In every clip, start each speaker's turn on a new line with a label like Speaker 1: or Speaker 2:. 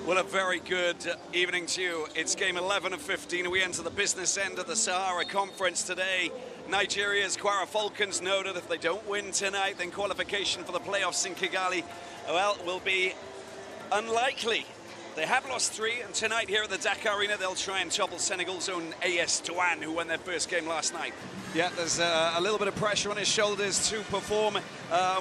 Speaker 1: Well, a very good evening to you. It's game 11 of 15. We enter the business end of the Sahara Conference today. Nigeria's Kwara Falcons know that if they don't win tonight, then qualification for the playoffs in Kigali, well, will be unlikely. They have lost 3, and tonight here at the Dakar Arena, they'll try and topple Senegal's own AS Douanes, who won their first game last night. Yeah, there's a little bit of pressure on his shoulders to perform.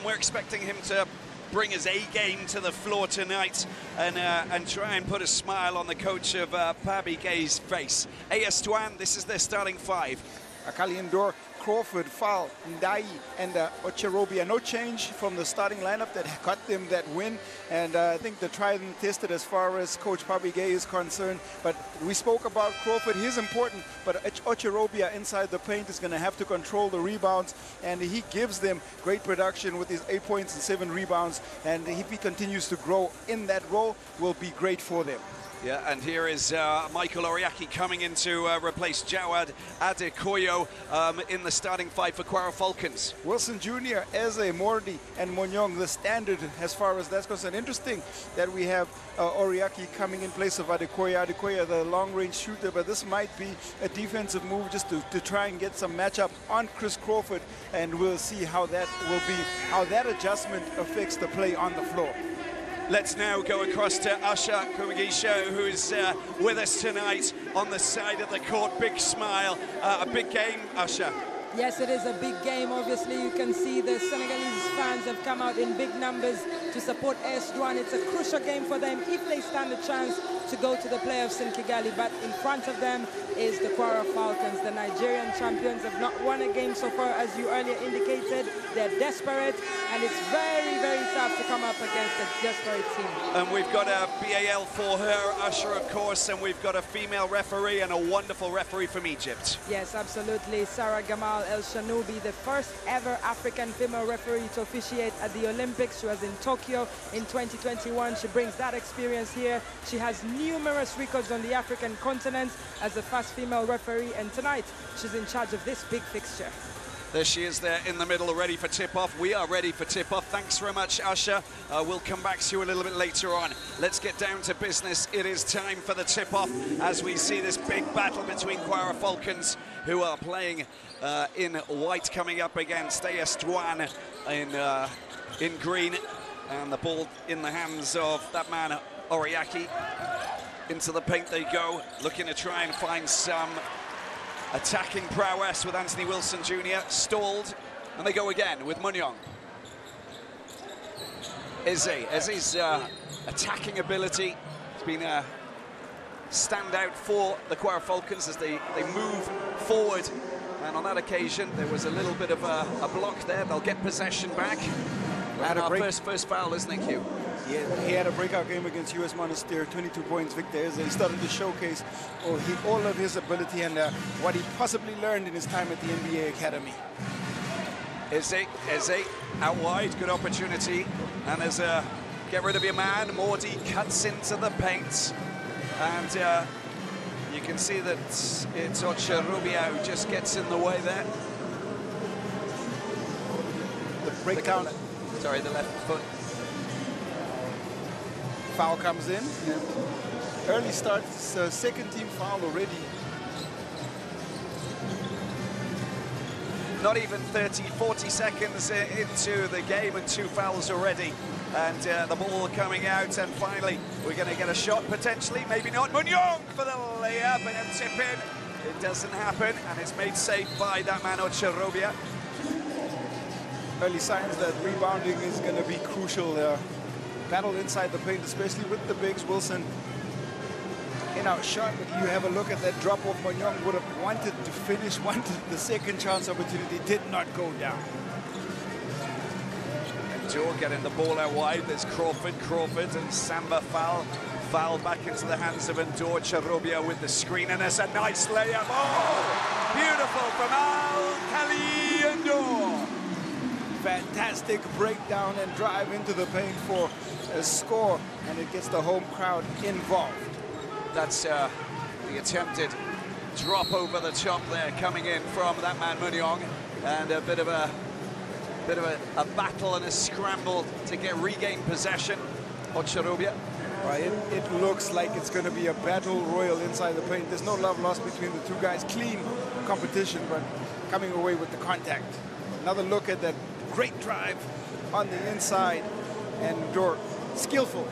Speaker 1: We're expecting him to bring his A-game to the floor tonight and try and put a smile on the coach of Pabi Gay's face. AS Douanes, this is their starting 5.
Speaker 2: Akali Indoor, Crawford, Fal, Ndai, and Ocherobia. No change from the starting lineup that got them that win. And I think the tried and tested as far as Coach Pabi Gay is concerned. But we spoke about Crawford. He's important, but Ocherobia inside the paint is going to have to control the rebounds. And he gives them great production with his 8 points and 7 rebounds. And if he continues to grow in that role, will be great for them.
Speaker 1: Yeah, and here is Michael Oriaki coming in to replace Jawad Adekoyo in the starting 5 for Kwara Falcons.
Speaker 2: Wilson Jr., Eze, Mordi, and Monyong, the standard as far as that's concerned. Interesting that we have Oriaki coming in place of Adekoya. Adekoya, the long-range shooter, but this might be a defensive move just to try and get some matchup on Chris Crawford, and we'll see how that will be, how that adjustment affects the play on the floor.
Speaker 1: Let's now go across to Asha Kumagisha, who's with us tonight on the side of the court. Big smile, a big game, Asha.
Speaker 3: Yes, it is a big game. Obviously, you can see the Senegalese fans have come out in big numbers to support AS Douanes. It's a crucial game for them if they stand a chance to go to the playoffs in Kigali. But in front of them is the Kwara Falcons. The Nigerian champions have not won a game so far, as you earlier indicated. They're desperate, and it's very, very tough to come up against a desperate team. And
Speaker 1: we've got a BAL for her, Asha, of course, and we've got a female referee and a wonderful referee from Egypt.
Speaker 3: Yes, absolutely. Sarah Gamal El Shanoubi, the first ever African female referee to officiate at the Olympics. She was in Tokyo in 2021. She brings that experience here. She has numerous records on the African continent as the first female referee, and tonight she's in charge of this big fixture.
Speaker 1: There she is there in the middle, ready for tip-off. We are ready for tip-off. Thanks very much, Asha. We'll come back to you a little bit later on. Let's get down to business. It is time for the tip-off as we see this big battle between Kwara Falcons, who are playing in white, coming up against AS Douanes in green. And the ball in the hands of that man, Oriaki. Into the paint they go, looking to try and find some attacking prowess with Anthony Wilson Jr. Stalled, and they go again with Munyong. Eze's attacking ability has been a standout for the Kwara Falcons as they move forward. And on that occasion, there was a little bit of a block there. They'll get possession back. And our first foul, isn't it, Q?
Speaker 2: Yeah, he had a breakout game against US Monastir, 22 points. Victor Eze, he started to showcase all of his ability and what he possibly learned in his time at the NBA Academy.
Speaker 1: Eze out wide, good opportunity. And there's a get rid of your man. Mordi cuts into the paint. And you can see that it's Ocherobia who just gets in the way there.
Speaker 2: The breakdown.
Speaker 1: Sorry, the left foot.
Speaker 2: Foul comes in. Early start, second team foul already.
Speaker 1: Not even 30, 40 seconds into the game and 2 fouls already. And the ball coming out, and finally we're going to get a shot potentially, maybe not. Munyong for the layup and a tip in. It doesn't happen, and it's made safe by that man Ocherobia.
Speaker 2: Early signs that rebounding is going to be crucial. Battle inside the paint, especially with the bigs. Wilson in our shot, but you have a look at that drop off. Monyong would have wanted to finish, wanted the second chance opportunity, did not go down.
Speaker 1: And Joe getting the ball out wide. There's Crawford and Samba foul back into the hands of Ndor. Charobia with the screen, and there's a nice layup. Oh, beautiful from Al-Khali Ndor.
Speaker 2: Fantastic breakdown and drive into the paint for a score, and it gets the home crowd involved.
Speaker 1: That's the attempted drop over the top there coming in from that man Munyong, and a bit of a battle and a scramble to regain possession. Ocherobia.
Speaker 2: It looks like it's going to be a battle royal inside the paint. There's no love lost between the two guys. Clean competition, but coming away with the contact. Another look at that great drive on the inside, and Dor, skillful.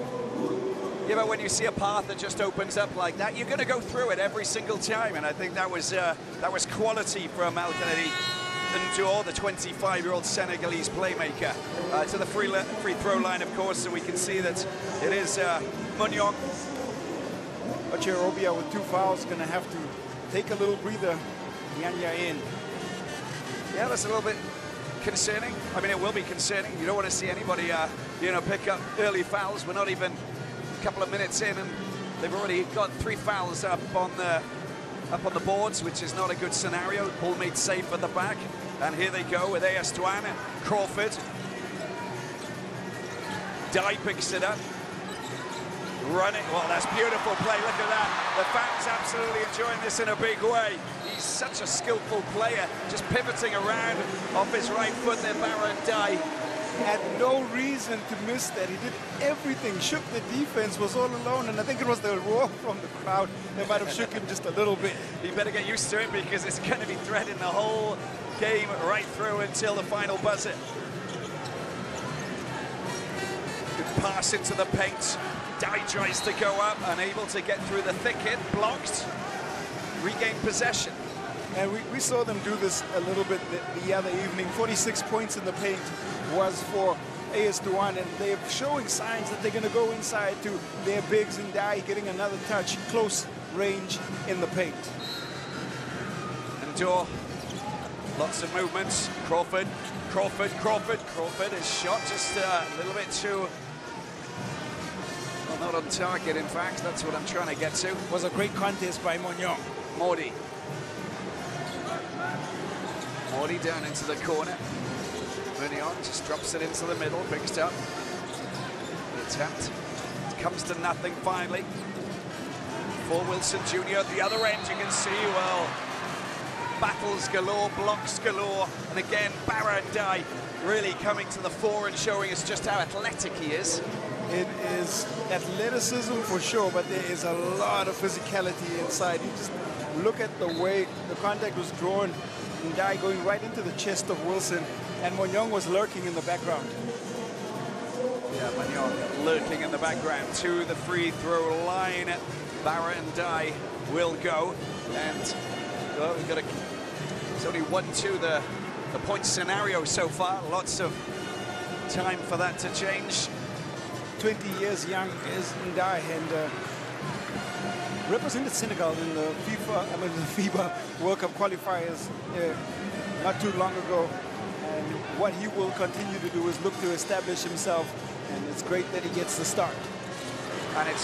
Speaker 1: Yeah, but when you see a path that just opens up like that, you're going to go through it every single time, and I think that was quality from Al-Khalidi and Dor, the 25-year-old Senegalese playmaker, to the free throw line, of course, so we can see that it is Munyong.
Speaker 2: Ocherobia with 2 fouls going to have to take a little breather. Nyanya in.
Speaker 1: Yeah, that's a little bit concerning. I mean, it will be concerning. You don't want to see anybody, pick up early fouls. We're not even a couple of minutes in, and they've already got 3 fouls up on the boards, which is not a good scenario. Ball made safe at the back, and here they go with AS Douanes and Crawford. Dye picks it up. Running. Well, that's beautiful play. Look at that. The fans absolutely enjoying this in a big way. He's such a skillful player, just pivoting around off his right foot there, Barra Dye.
Speaker 2: Had no reason to miss that. He did everything, shook the defense, was all alone, and I think it was the roar from the crowd that might have shook him just a little bit.
Speaker 1: You better get used to it, because it's going to be threading the whole game right through until the final buzzer. Good pass into the paint. Dye tries to go up, unable to get through the thicket, blocked, regained possession.
Speaker 2: And we saw them do this a little bit the other evening. 46 points in the paint was for AS Douanes, and they're showing signs that they're going to go inside to their bigs, and Dye getting another touch, close range in the paint.
Speaker 1: And Dor, lots of movements. Crawford is shot just a little bit too... Well, not on target, in fact. That's what I'm trying to get to.
Speaker 2: Was a great contest by Munyong.
Speaker 1: Mordi down into the corner. Munyong just drops it into the middle, picks it up. The attempt comes to nothing finally. For Wilson Jr. at the other end, you can see, well, battles galore, blocks galore, and again, Barra Dye really coming to the fore and showing us just how athletic he is.
Speaker 2: It is athleticism for sure, but there is a lot of physicality inside. You just look at the way the contact was drawn, and Dye going right into the chest of Wilson, and Munyong was lurking in the background.
Speaker 1: Yeah, Munyong lurking in the background to the free throw line. Barra and Dye will go, and well, we've got it's only 1-2 the point scenario so far. Lots of time for that to change.
Speaker 2: 20 years young is Dye, and represented Senegal in the the FIBA World Cup qualifiers not too long ago. And what he will continue to do is look to establish himself, and it's great that he gets the start.
Speaker 1: And it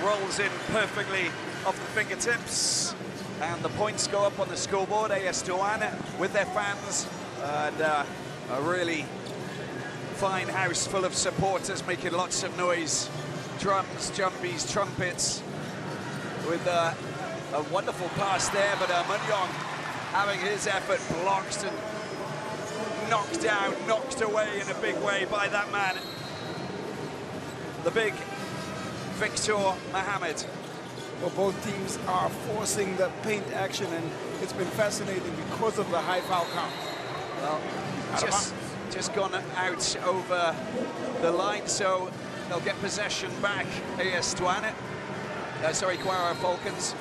Speaker 1: rolls in perfectly off the fingertips, and the points go up on the scoreboard. AS Douanes with their fans, and a really fine house full of supporters making lots of noise. Drums, jumpies, trumpets, with a wonderful pass there, but Munyong having his effort blocked and knocked down, knocked away in a big way by that man, the big Victor Mohammed.
Speaker 2: Well, both teams are forcing the paint action, and it's been fascinating because of the high foul count.
Speaker 1: Well, just gone out over the line, so they'll get possession back. AS Douanes, Kwara Falcons.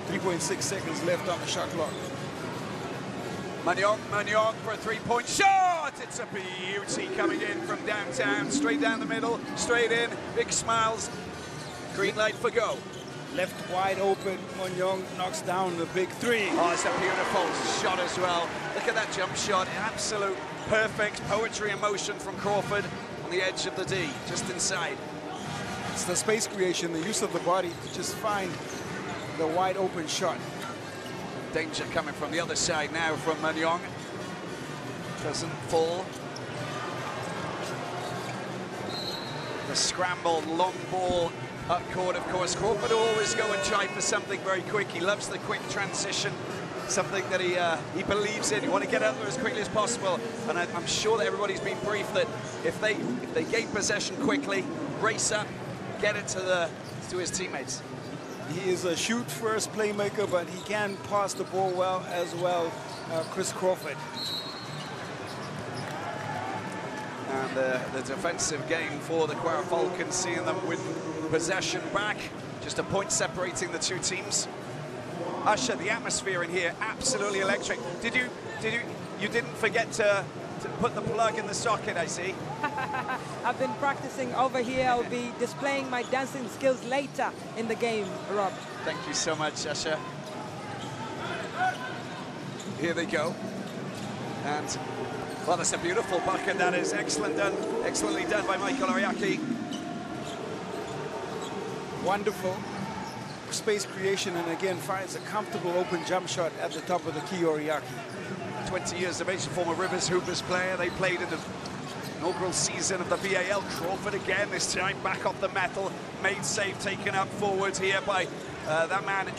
Speaker 2: 3.6 seconds left on the shot clock.
Speaker 1: Munyong for a three-point shot. It's a beauty coming in from downtown, straight down the middle, straight in. Big smiles. Green light for go.
Speaker 2: Left wide open. Munyong knocks down the big three.
Speaker 1: Oh, it's a beautiful shot as well. Look at that jump shot. Absolute perfect poetry in motion from Crawford on the edge of the D, just inside.
Speaker 2: It's the space creation, the use of the body to just find the wide open shot.
Speaker 1: Danger coming from the other side now from Munyong. Doesn't fall. The scramble, long ball up court, of course. Crawford will always go and try for something very quick. He loves the quick transition, something that he believes in. You want to get out there as quickly as possible. And I'm sure that everybody's been briefed that if they gain possession quickly, race up, get it to his teammates.
Speaker 2: He is a shoot-first playmaker, but he can pass the ball well as well, Chris Crawford.
Speaker 1: And the defensive game for the Kwara Falcons, seeing them with possession back. Just a point separating the two teams. Usher, the atmosphere in here, absolutely electric. You didn't forget to put the plug in the socket, I see.
Speaker 3: I've been practicing over here. I'll be displaying my dancing skills later in the game, Rob.
Speaker 1: Thank you so much, Usher. Here they go. And, well, that's a beautiful bucket. That is excellently done by Michael Oriaki.
Speaker 2: Wonderful space creation, and again finds a comfortable open jump shot at the top of the key. Oriaki,
Speaker 1: 20 years of age, former Rivers Hoopers player. They played in the inaugural season of the BAL. Crawford again, this time back off the metal. Made save, taken up forward here by that man.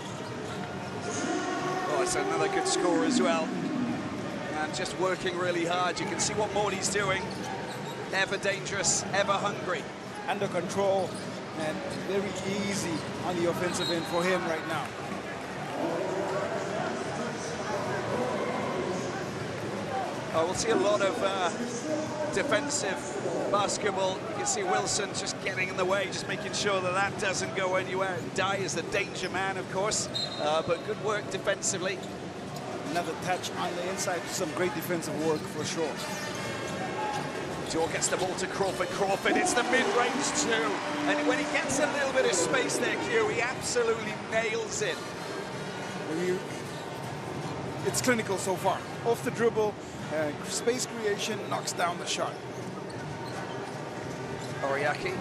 Speaker 1: Oh, it's another good score as well. And just working really hard. You can see what Morty's doing. Ever dangerous, ever hungry.
Speaker 2: Under control and very easy on the offensive end for him right now.
Speaker 1: We'll see a lot of defensive basketball. You can see Wilson just getting in the way, just making sure that that doesn't go anywhere. Dye is the danger man, of course, but good work defensively.
Speaker 2: Another touch on the inside, some great defensive work for sure.
Speaker 1: Jaw gets the ball to Crawford. Crawford, it's the mid-range too. And when he gets a little bit of space there, Q, he absolutely nails it.
Speaker 2: It's clinical so far. Off the dribble, space creation, knocks down the shot.
Speaker 1: Oriaki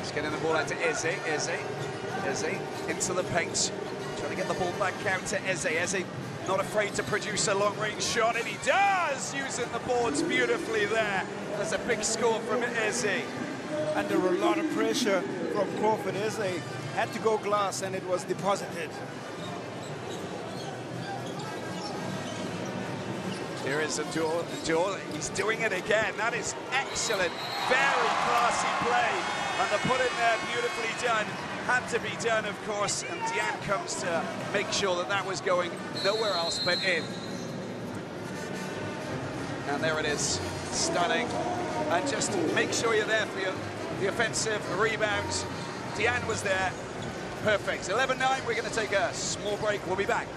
Speaker 1: is getting the ball out to Eze. Eze into the paint. Trying to get the ball back out to Eze. Eze not afraid to produce a long-range shot, and he does, using the boards beautifully there. That's a big score from Eze.
Speaker 2: Under a lot of pressure from Crawford, Eze had to go glass, and it was deposited.
Speaker 1: Here is Douanes. He's doing it again. That is excellent. Very classy play. And the put in there, beautifully done. Had to be done, of course. And Diane comes to make sure that that was going nowhere else but in. And there it is. Stunning. And just make sure you're there for the offensive rebounds. Diane was there. Perfect. 11-9. We're going to take a small break. We'll be back.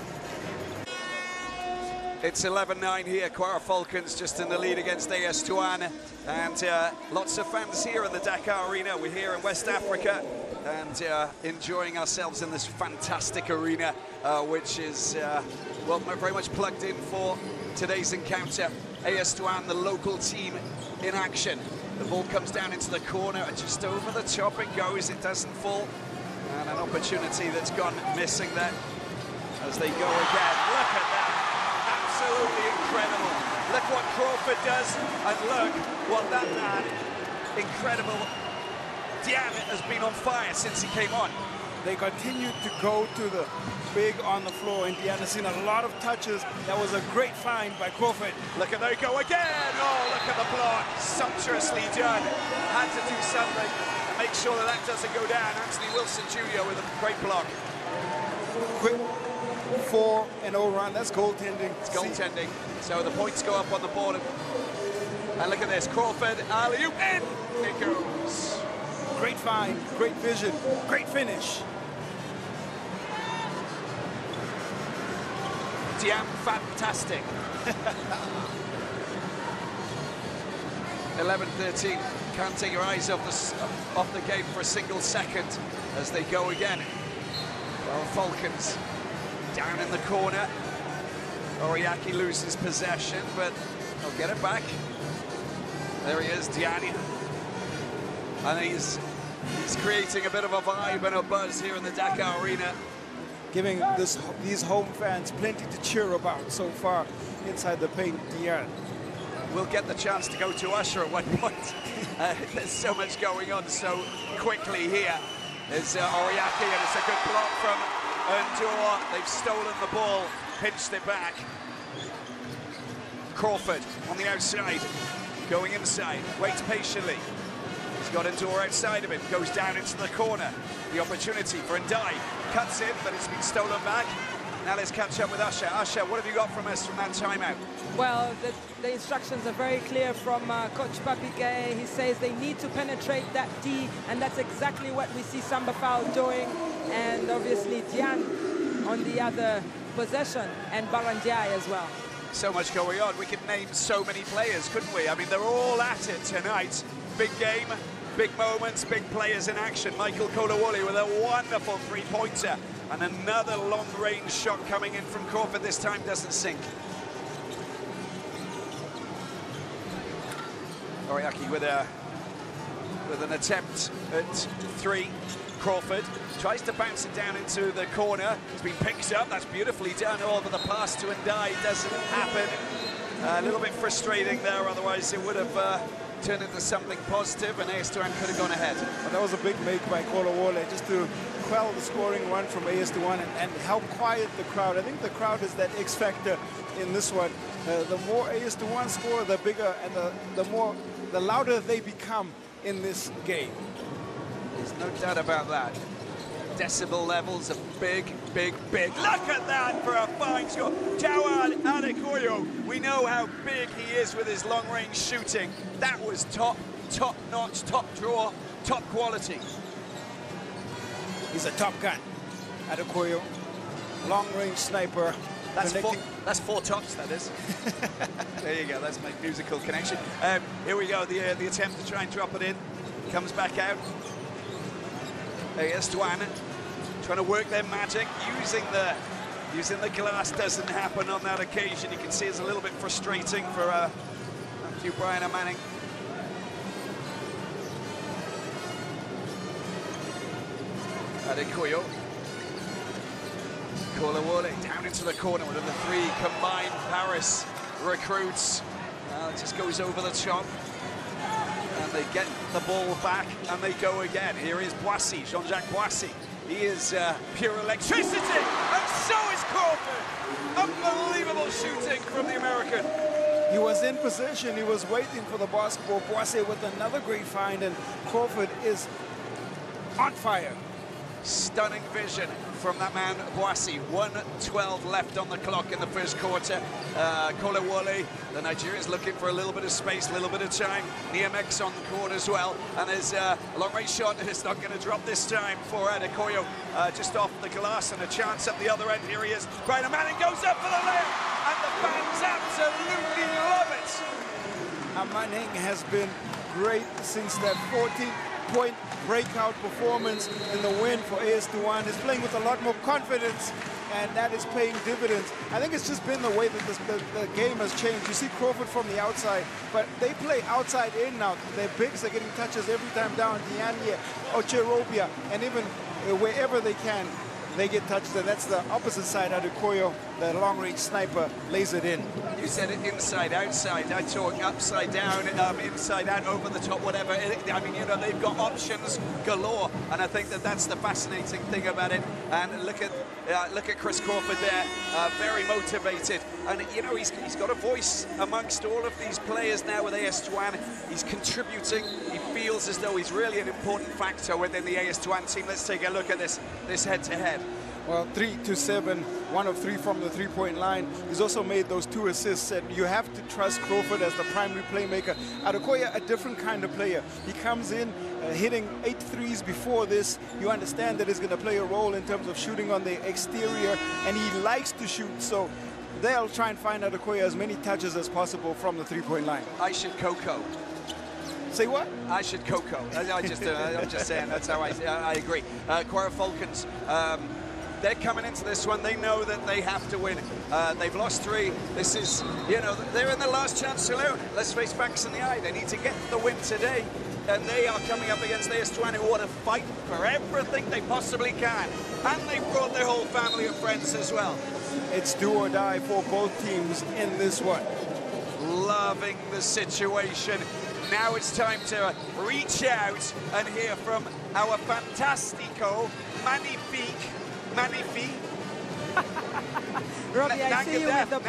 Speaker 1: It's 11-9 here. Kwara Falcons just in the lead against AS Douanes. And lots of fans here in the Dakar arena. We're here in West Africa and enjoying ourselves in this fantastic arena, which is, well, very much plugged in for today's encounter. AS Douanes, the local team in action. The ball comes down into the corner, and just over the top it goes. It doesn't fall. And an opportunity that's gone missing there as they go again. Look at that. Absolutely incredible. Look what Crawford does, and look what that man, incredible. Diane has been on fire since he came on.
Speaker 2: They continue to go to the big on the floor, and Diane has seen a lot of touches. That was a great find by Crawford.
Speaker 1: Look at they go again. Oh, look at the block. Sumptuously done. Had to do something to make sure that that doesn't go down. Anthony Wilson Jr. with a great block.
Speaker 2: Quick 4-0 run. That's goaltending.
Speaker 1: It's goaltending. So the points go up on the board. And look at this. Crawford, alley-oop, in it goes.
Speaker 2: Great find, great vision, great finish.
Speaker 1: Diane, fantastic. 11-13. Can't take your eyes off the game for a single second as they go again. Well, Falcons down in the corner. Oriaki loses possession, but he'll get it back. There he is, Diane. And he's creating a bit of a vibe and a buzz here in the Dakar arena.
Speaker 2: Giving these home fans plenty to cheer about so far inside the paint, Diane.
Speaker 1: We'll get the chance to go to Usher at one point. There's so much going on so quickly here. There's Oriaki, and it's a good block from Endor. They've stolen the ball, pinched it back. Crawford on the outside, going inside, waits patiently. He's got Endor outside of him, goes down into the corner. The opportunity for Ndai, cuts in, but it's been stolen back. Now let's catch up with Usher. Usher, what have you got from us from that timeout?
Speaker 3: Well, the instructions are very clear from Coach Papigay. He says they need to penetrate that D, and that's exactly what we see Samba Foul doing. And obviously Diane on the other possession, and Barandiai as well.
Speaker 1: So much going on. We could name so many players, couldn't we? I mean, they're all at it tonight. Big game, big moments, big players in action. Michael Kolawole with a wonderful three-pointer. And another long-range shot coming in from Crawford. This time doesn't sink. Oriaki with an attempt at three. Crawford tries to bounce it down into the corner. It's been picked up. That's beautifully done. Over the pass to Ndai doesn't happen. A little bit frustrating there. Otherwise, it would have turned into something positive, and AS Douanes could have gone ahead.
Speaker 2: Well, that was a big make by Kolawole, just to quell the scoring run from AS Douanes and help quiet the crowd. I think the crowd is that X factor in this one. The more AS Douanes score, the bigger and the louder they become in this game.
Speaker 1: There's no doubt about that. Decibel levels are big, big, big. Look at that for a fine score. Jawad Adekoyo, we know how big he is with his long-range shooting. That was top-notch, top draw, top quality.
Speaker 2: He's a top gun. Adekoyo, long-range sniper.
Speaker 1: That's four tops, that is. There you go, that's my musical connection. Here we go, the attempt to try and drop it in. Comes back out. AS Douanes trying to work their magic, using the glass. Doesn't happen on that occasion. You can see it's a little bit frustrating for Matthew Brian and Manning. Adekoyo. Kolawole down into the corner with the three combined Paris recruits. It just goes over the top. And they get the ball back, and they go again. Here is Boissy, Jean-Jacques Boissy. He is pure electricity, and so is Crawford. Unbelievable shooting from the American.
Speaker 2: He was in position, he was waiting for the basketball. Boissy with another great find, and Crawford is on fire.
Speaker 1: Stunning vision from that man, Boissy. 1:12 left on the clock in the first quarter. Kolawole, the Nigerians looking for a little bit of space, a little bit of time. Niemex on the court as well. And there's a long-range shot, and it's not going to drop this time for Adekoyo. Just off the glass, and a chance at the other end. Here he is. Brian Manning goes up for the layup, and the fans absolutely love it.
Speaker 2: Manning has been great since that 14-point breakout performance in the win for AS Douanes. He's playing with a lot more confidence, and that is paying dividends. I think it's just been the way that the game has changed. You see Crawford from the outside, but they play outside in now. Their bigs are getting touches every time down. Diane, Ocherobia, and even wherever they can, they get touched, and that's the opposite side. Adekoyo, the long-range sniper, lays it in.
Speaker 1: You said it inside, outside. I talk upside down, inside out, over the top, whatever. I mean, you know, they've got options galore, and I think that that's the fascinating thing about it. And look at Chris Crawford there, very motivated, and you know he's got a voice amongst all of these players now with AS Douanes. He's contributing. He feels as though he's really an important factor within the AS Douanes team. Let's take a look at this head-to-head.
Speaker 2: Well, 3-7, 1 of 3 from the three-point line. He's also made those 2 assists, and you have to trust Crawford as the primary playmaker. Adekoyo, a different kind of player. He comes in hitting 8 threes before this. You understand that he's going to play a role in terms of shooting on the exterior, and he likes to shoot, so they'll try and find Adekoyo as many touches as possible from the three-point line.
Speaker 1: I should Coco.
Speaker 2: Say what?
Speaker 1: I should Coco. I'm just saying, that's how I agree. Kwara Falcons. They're coming into this one. They know that they have to win. They've lost 3. This is, you know, they're in the last chance saloon. Let's face facts in the eye. They need to get the win today. And they are coming up against AS Douanes, who want to fight for everything they possibly can. And they brought their whole family and friends as well.
Speaker 2: It's do or die for both teams in this one.
Speaker 1: Loving the situation. Now it's time to reach out and hear from our fantastico, magnifique
Speaker 3: Robbie, I see you with the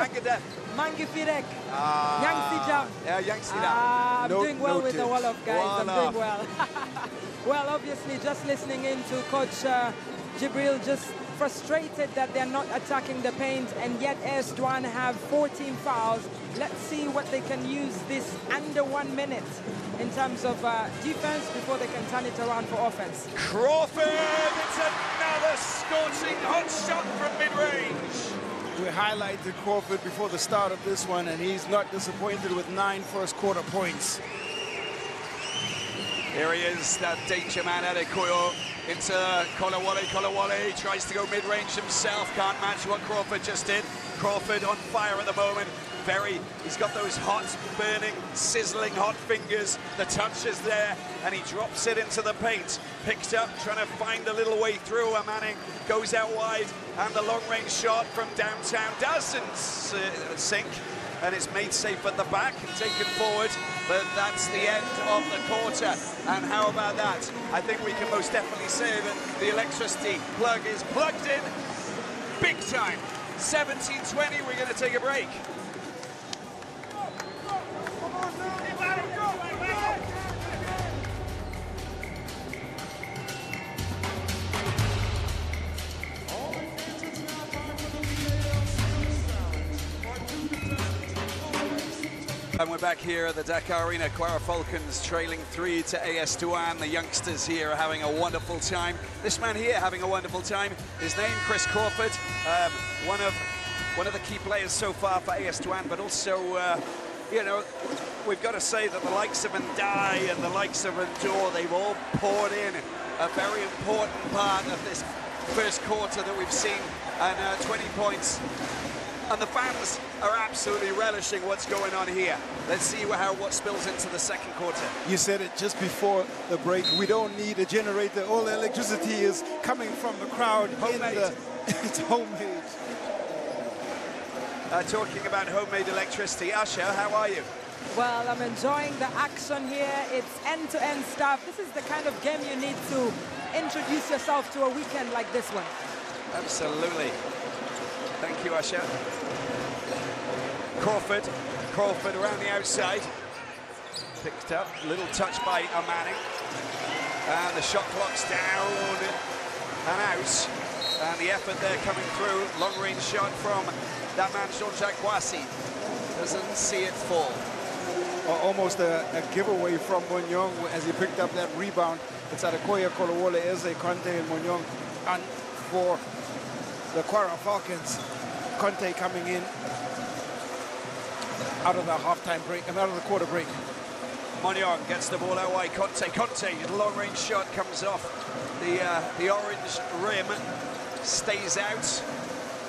Speaker 3: Mangifirek. I'm doing well with the Wolof, guys. I'm doing well. Well, obviously, just listening in to Coach Jibril, just frustrated that they're not attacking the paint, and yet AS Douanes have 14 fouls. Let's see what they can use this under 1 minute in terms of defense before they can turn it around for offense.
Speaker 1: Crawford, it's another scorching hot shot from mid-range.
Speaker 2: We highlighted Crawford before the start of this one, and he's not disappointed with 9 first-quarter points.
Speaker 1: Here he is, that danger man, Adekoyo, into Kolawole. Kolawole tries to go mid-range himself, can't match what Crawford just did. Crawford on fire at the moment. He's got those hot, burning, sizzling hot fingers. The touch is there, and he drops it into the paint. Picked up, trying to find a little way through. Manning goes out wide, and the long-range shot from downtown doesn't sink, and it's made safe at the back and taken forward. But that's the end of the quarter. And how about that? I think we can most definitely say that the electricity plug is plugged in big time. 17-20, we're going to take a break. And we're back here at the Dakar Arena. Kwara Falcons trailing 3 to AS Douanes. The youngsters here are having a wonderful time. This man here having a wonderful time. His name, Chris Crawford, one of the key players so far for AS Douanes, but also, you know, we've got to say that the likes of Ndai and the likes of Endor, they've all poured in a very important part of this first quarter that we've seen, and 20 points. And the fans are absolutely relishing what's going on here. Let's see what spills into the second quarter.
Speaker 2: You said it just before the break. We don't need a generator. All the electricity is coming from the crowd.
Speaker 1: Homemade.
Speaker 2: It's homemade.
Speaker 1: Talking about homemade electricity, Usher, how are you?
Speaker 3: Well, I'm enjoying the action here. It's end-to-end stuff. This is the kind of game you need to introduce yourself to a weekend like this one.
Speaker 1: Absolutely. Thank you, Usher. Crawford around the outside. Picked up, little touch by Manning. And the shot clock's down and out. And the effort there coming through. Long-range shot from that man, Jean-Jacques Boissy. Doesn't see it fall.
Speaker 2: Almost a giveaway from Monyong as he picked up that rebound. It's Adekoya, Kolawole, Eze, Conte, and Monyong. And for the Kwara Falcons, Conte coming in out of the halftime break, and out of the quarter break.
Speaker 1: Monyong gets the ball out wide. Conte, the long-range shot comes off the orange rim, stays out.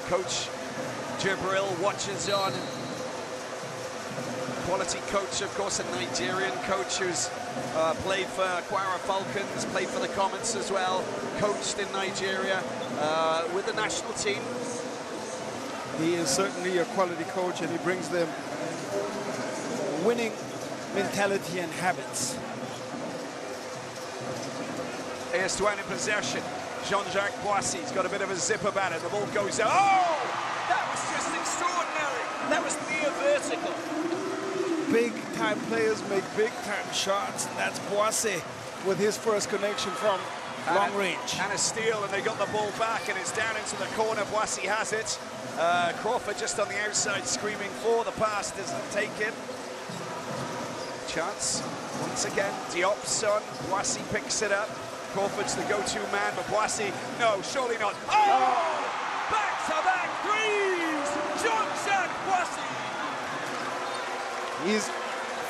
Speaker 1: Coach Jibril watches on. Quality coach, of course, a Nigerian coach who's played for Kwara Falcons, played for the Comets as well, coached in Nigeria with the national team.
Speaker 2: He is certainly a quality coach, and he brings them winning mentality and habits.
Speaker 1: AS Douanes in possession. Jean-Jacques Boissy's got a bit of a zip about it. The ball goes out. Oh! That was just extraordinary. That was near vertical.
Speaker 2: Big-time players make big-time shots, and that's Boissy with his first connection from long range.
Speaker 1: And a steal, and they got the ball back, and it's down into the corner. Boissy has it. Crawford just on the outside screaming for the pass, doesn't take it. Chance, once again, Diop's on. Boissy picks it up. Crawford's the go-to man, but Boissy, no, surely not. Oh! Back-to-back threes! Jean-Jacques Boissy!
Speaker 2: He's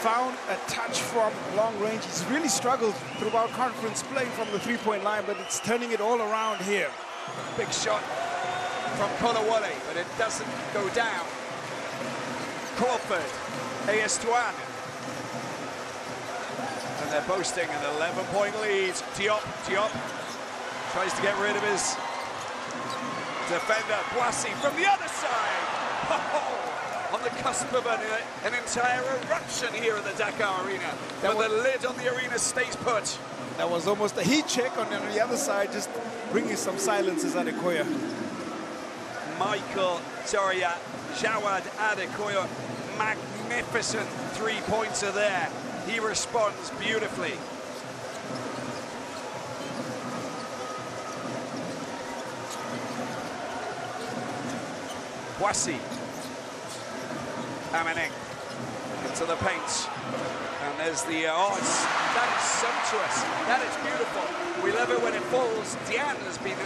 Speaker 2: found a touch from long range. He's really struggled throughout conference playing from the three-point line, but it's turning it all around here.
Speaker 1: Big shot from Kolawole, but it doesn't go down. Crawford, AS Douanes. And they're boasting an 11-point lead. Diop tries to get rid of his defender, Boissy, from the other side. Oh, on the cusp of an entire eruption here at the Dakar Arena. But the lid on the arena stays put.
Speaker 2: That was almost a heat check on the other side, just bringing some silence as Adekoya.
Speaker 1: Jawad Adekoya, magnificent three-pointer there. He responds beautifully. Kwasi. Amaneng into the paint. And there's the that is sumptuous. That is beautiful. We love it when it falls. Douanes has been,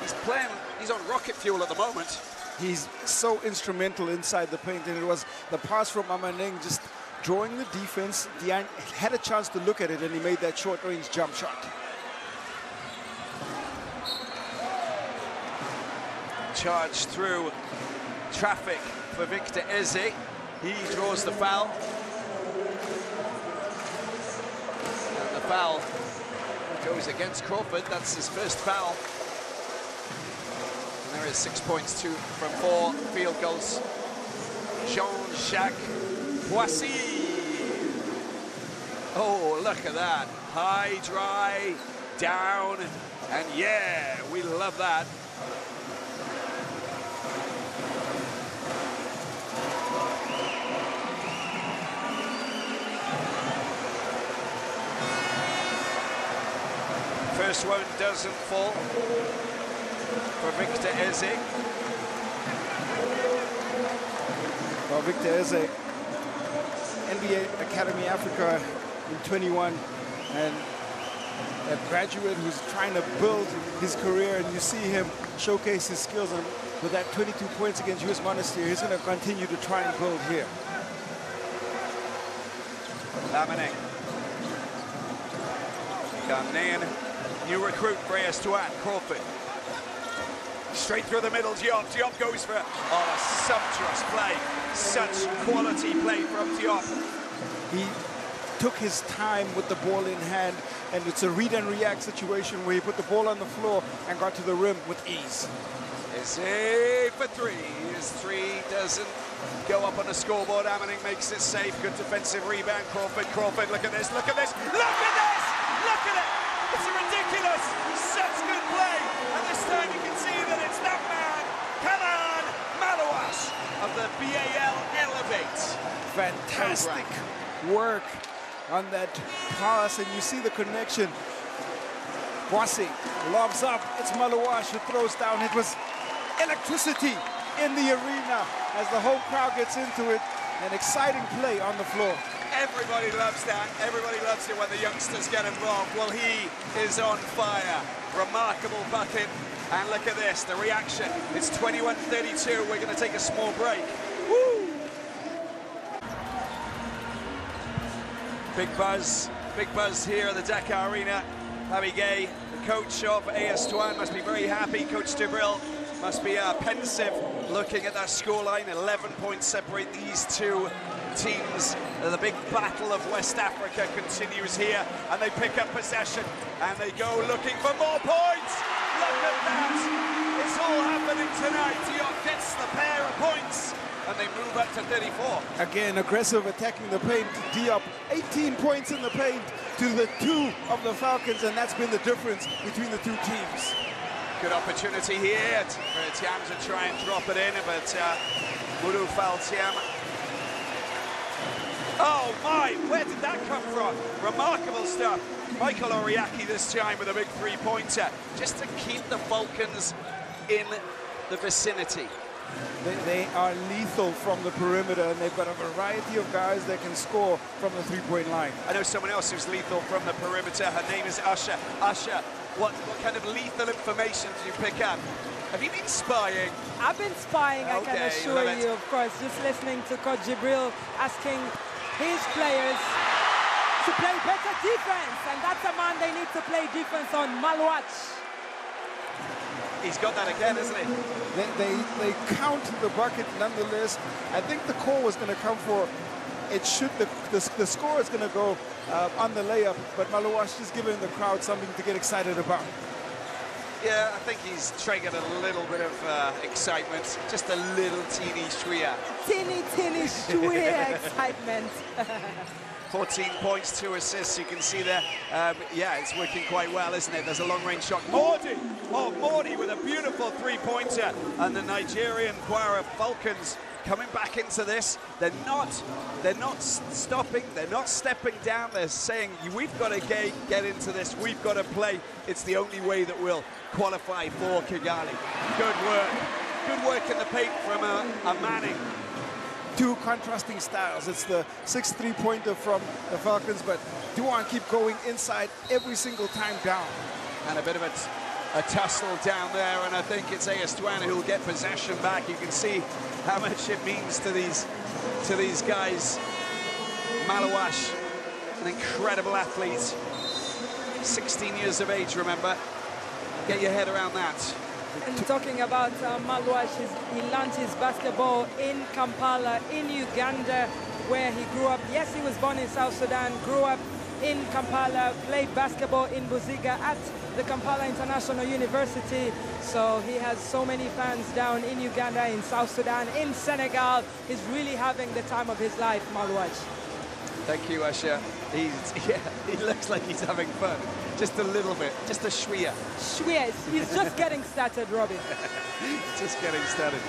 Speaker 1: he's playing, he's on rocket fuel at the moment.
Speaker 2: He's so instrumental inside the paint, and it was the pass from Amaneng just drawing the defense. Douanes had a chance to look at it, and he made that short-range jump shot.
Speaker 1: Charge through traffic for Victor Eze. He draws the foul. And the foul goes against Crawford. That's his first foul. And there is 6 points from 4 field goals. Jean-Jacques Kwasi. Oh, look at that. High, dry, down, and yeah, we love that. First one doesn't fall for Victor Eze.
Speaker 2: Well, Victor Eze, NBA Academy Africa in 21, and a graduate who's trying to build his career, and you see him showcase his skills, and with that 22 points against US Monastir, he's going to continue to try and build here.
Speaker 1: Amaneng. Ghanaian. New recruit for AS Douanes, Crawford. Straight through the middle, Diop. Diop goes for a sumptuous play. Such quality play from Diop.
Speaker 2: He took his time with the ball in hand, and it's a read and react situation where he put the ball on the floor and got to the rim with ease.
Speaker 1: Eze for three. His three doesn't go up on the scoreboard. Amaneng makes it safe. Good defensive rebound. Crawford, look at this, look at this, look at this! Look at it! It's ridiculous! Such good play! And this time you can see that it's that man, Kalan Malawash of the BAL Elevate.
Speaker 2: Fantastic work on that pass, and you see the connection. Kwasi lobs up. It's Malawash who throws down. It was electricity in the arena as the whole crowd gets into it. An exciting play on the floor.
Speaker 1: Everybody loves that. Everybody loves it when the youngsters get involved. Well, he is on fire. Remarkable bucket. And look at this, the reaction. It's 21-32. We're going to take a small break. Woo! Big buzz here at the Dakar Arena. Javi Gay, the coach of AS Douanes, must be very happy. Coach Debril must be pensive looking at that scoreline. 11 points separate these two teams. The big battle of West Africa continues here, and they pick up possession and they go looking for more points. Look at that! It's all happening tonight. Diop gets the pair of points and they move up to 34.
Speaker 2: Again, aggressive attacking the paint. Diop, 18 points in the paint to the 2 of the Falcons, and that's been the difference between the two teams.
Speaker 1: Good opportunity here for Tiam to try and drop it in, but Muru Faltiam. Oh my, where did that come from? Remarkable stuff. Michael Oriaki this time with a big three-pointer, just to keep the Falcons in the vicinity.
Speaker 2: They are lethal from the perimeter, and they've got a variety of guys that can score from the three-point line.
Speaker 1: I know someone else who's lethal from the perimeter. Her name is Usher. Usher, what kind of lethal information did you pick up? Have you been spying?
Speaker 3: I've been spying, okay, I can assure you, of course. Just listening to Coach Jibril asking his players to play better defense, and that's a man they need to play defense on, Malwach.
Speaker 1: He's got that again, isn't he?
Speaker 2: They count the bucket nonetheless. I think the call was going to come for it. Should the score is going to go on the layup, but Malawash is giving the crowd something to get excited about.
Speaker 1: Yeah, I think he's triggered a little bit of excitement, just a little teeny shwea.
Speaker 3: Teeny shwea excitement.
Speaker 1: 14 points, 2 assists. You can see there, yeah, it's working quite well, isn't it? There's a long-range shot. Mordi! Oh, Mordi with a beautiful three-pointer. And the Nigerian Kwara Falcons coming back into this. They're not stopping, they're not stepping down. They're saying, we've got to get into this, we've got to play. It's the only way that we'll qualify for Kigali. Good work in the paint from a Manning.
Speaker 2: Two contrasting styles. It's the 6 3-pointer from the Falcons, but Douanes keep going inside every single time down.
Speaker 1: And a bit of a tussle down there, and I think it's AS Douanes who will get possession back. You can see how much it means to these guys. Malawash, an incredible athlete, 16 years of age, remember. Get your head around that.
Speaker 3: And talking about Malawash, he learned his basketball in Kampala, in Uganda, where he grew up. Yes, he was born in South Sudan, grew up in Kampala, played basketball in Buziga at the Kampala International University. So he has so many fans down in Uganda, in South Sudan, in Senegal. He's really having the time of his life, Malawash.
Speaker 1: Thank you, Asha. He looks like he's having fun. Just a little bit, just a shwea.
Speaker 3: Shwea, he's just getting started, Robbie.
Speaker 1: Just getting started.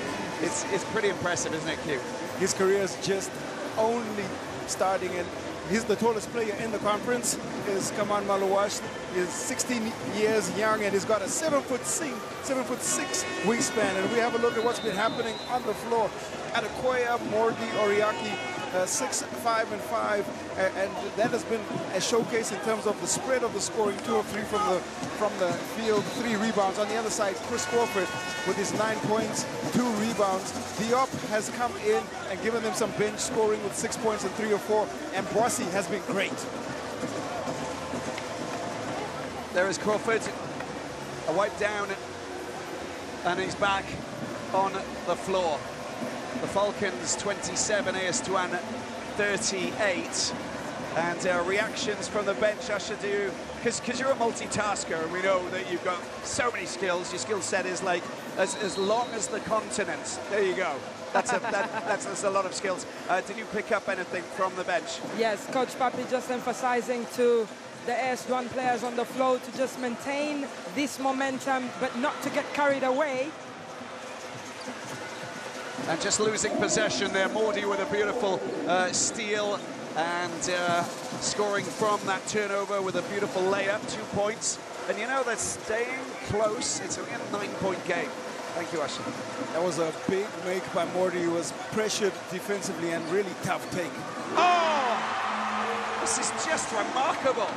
Speaker 1: It's pretty impressive, isn't it, Q?
Speaker 2: His career is just only starting, and he's the tallest player in the conference, is Kaman Malawash. He's 16 years young, and he's got a 7'6" wingspan. And we have a look at what's been happening on the floor. Adekoya, Mordi, Oriaki, 6, 5, and 5, and that has been a showcase in terms of the spread of the scoring. 2 of 3 from the field, 3 rebounds. On the other side, Chris Crawford with his 9 points, 2 rebounds. Diop has come in and given them some bench scoring with 6 points and 3 or 4, and Boissy has been great.
Speaker 1: There is Crawford, a wipe down, and he's back on the floor. The Falcons 27, AS Douanes 38. And reactions from the bench, Usher, do, because you're a multitasker, and we know that you've got so many skills. Your skill set is like as long as the continent. There you go. That's a lot of skills. Did you pick up anything from the bench?
Speaker 3: Yes, Coach Papi just emphasizing to the AS Douanes players on the floor to just maintain this momentum, but not to get carried away.
Speaker 1: And just losing possession there, Mordi with a beautiful steal and scoring from that turnover with a beautiful layup, 2 points. And you know, they're staying close. It's only a 9-point game. Thank you, Ashley.
Speaker 2: That was a big make by Mordi. He was pressured defensively and really tough take.
Speaker 1: Oh! This is just remarkable.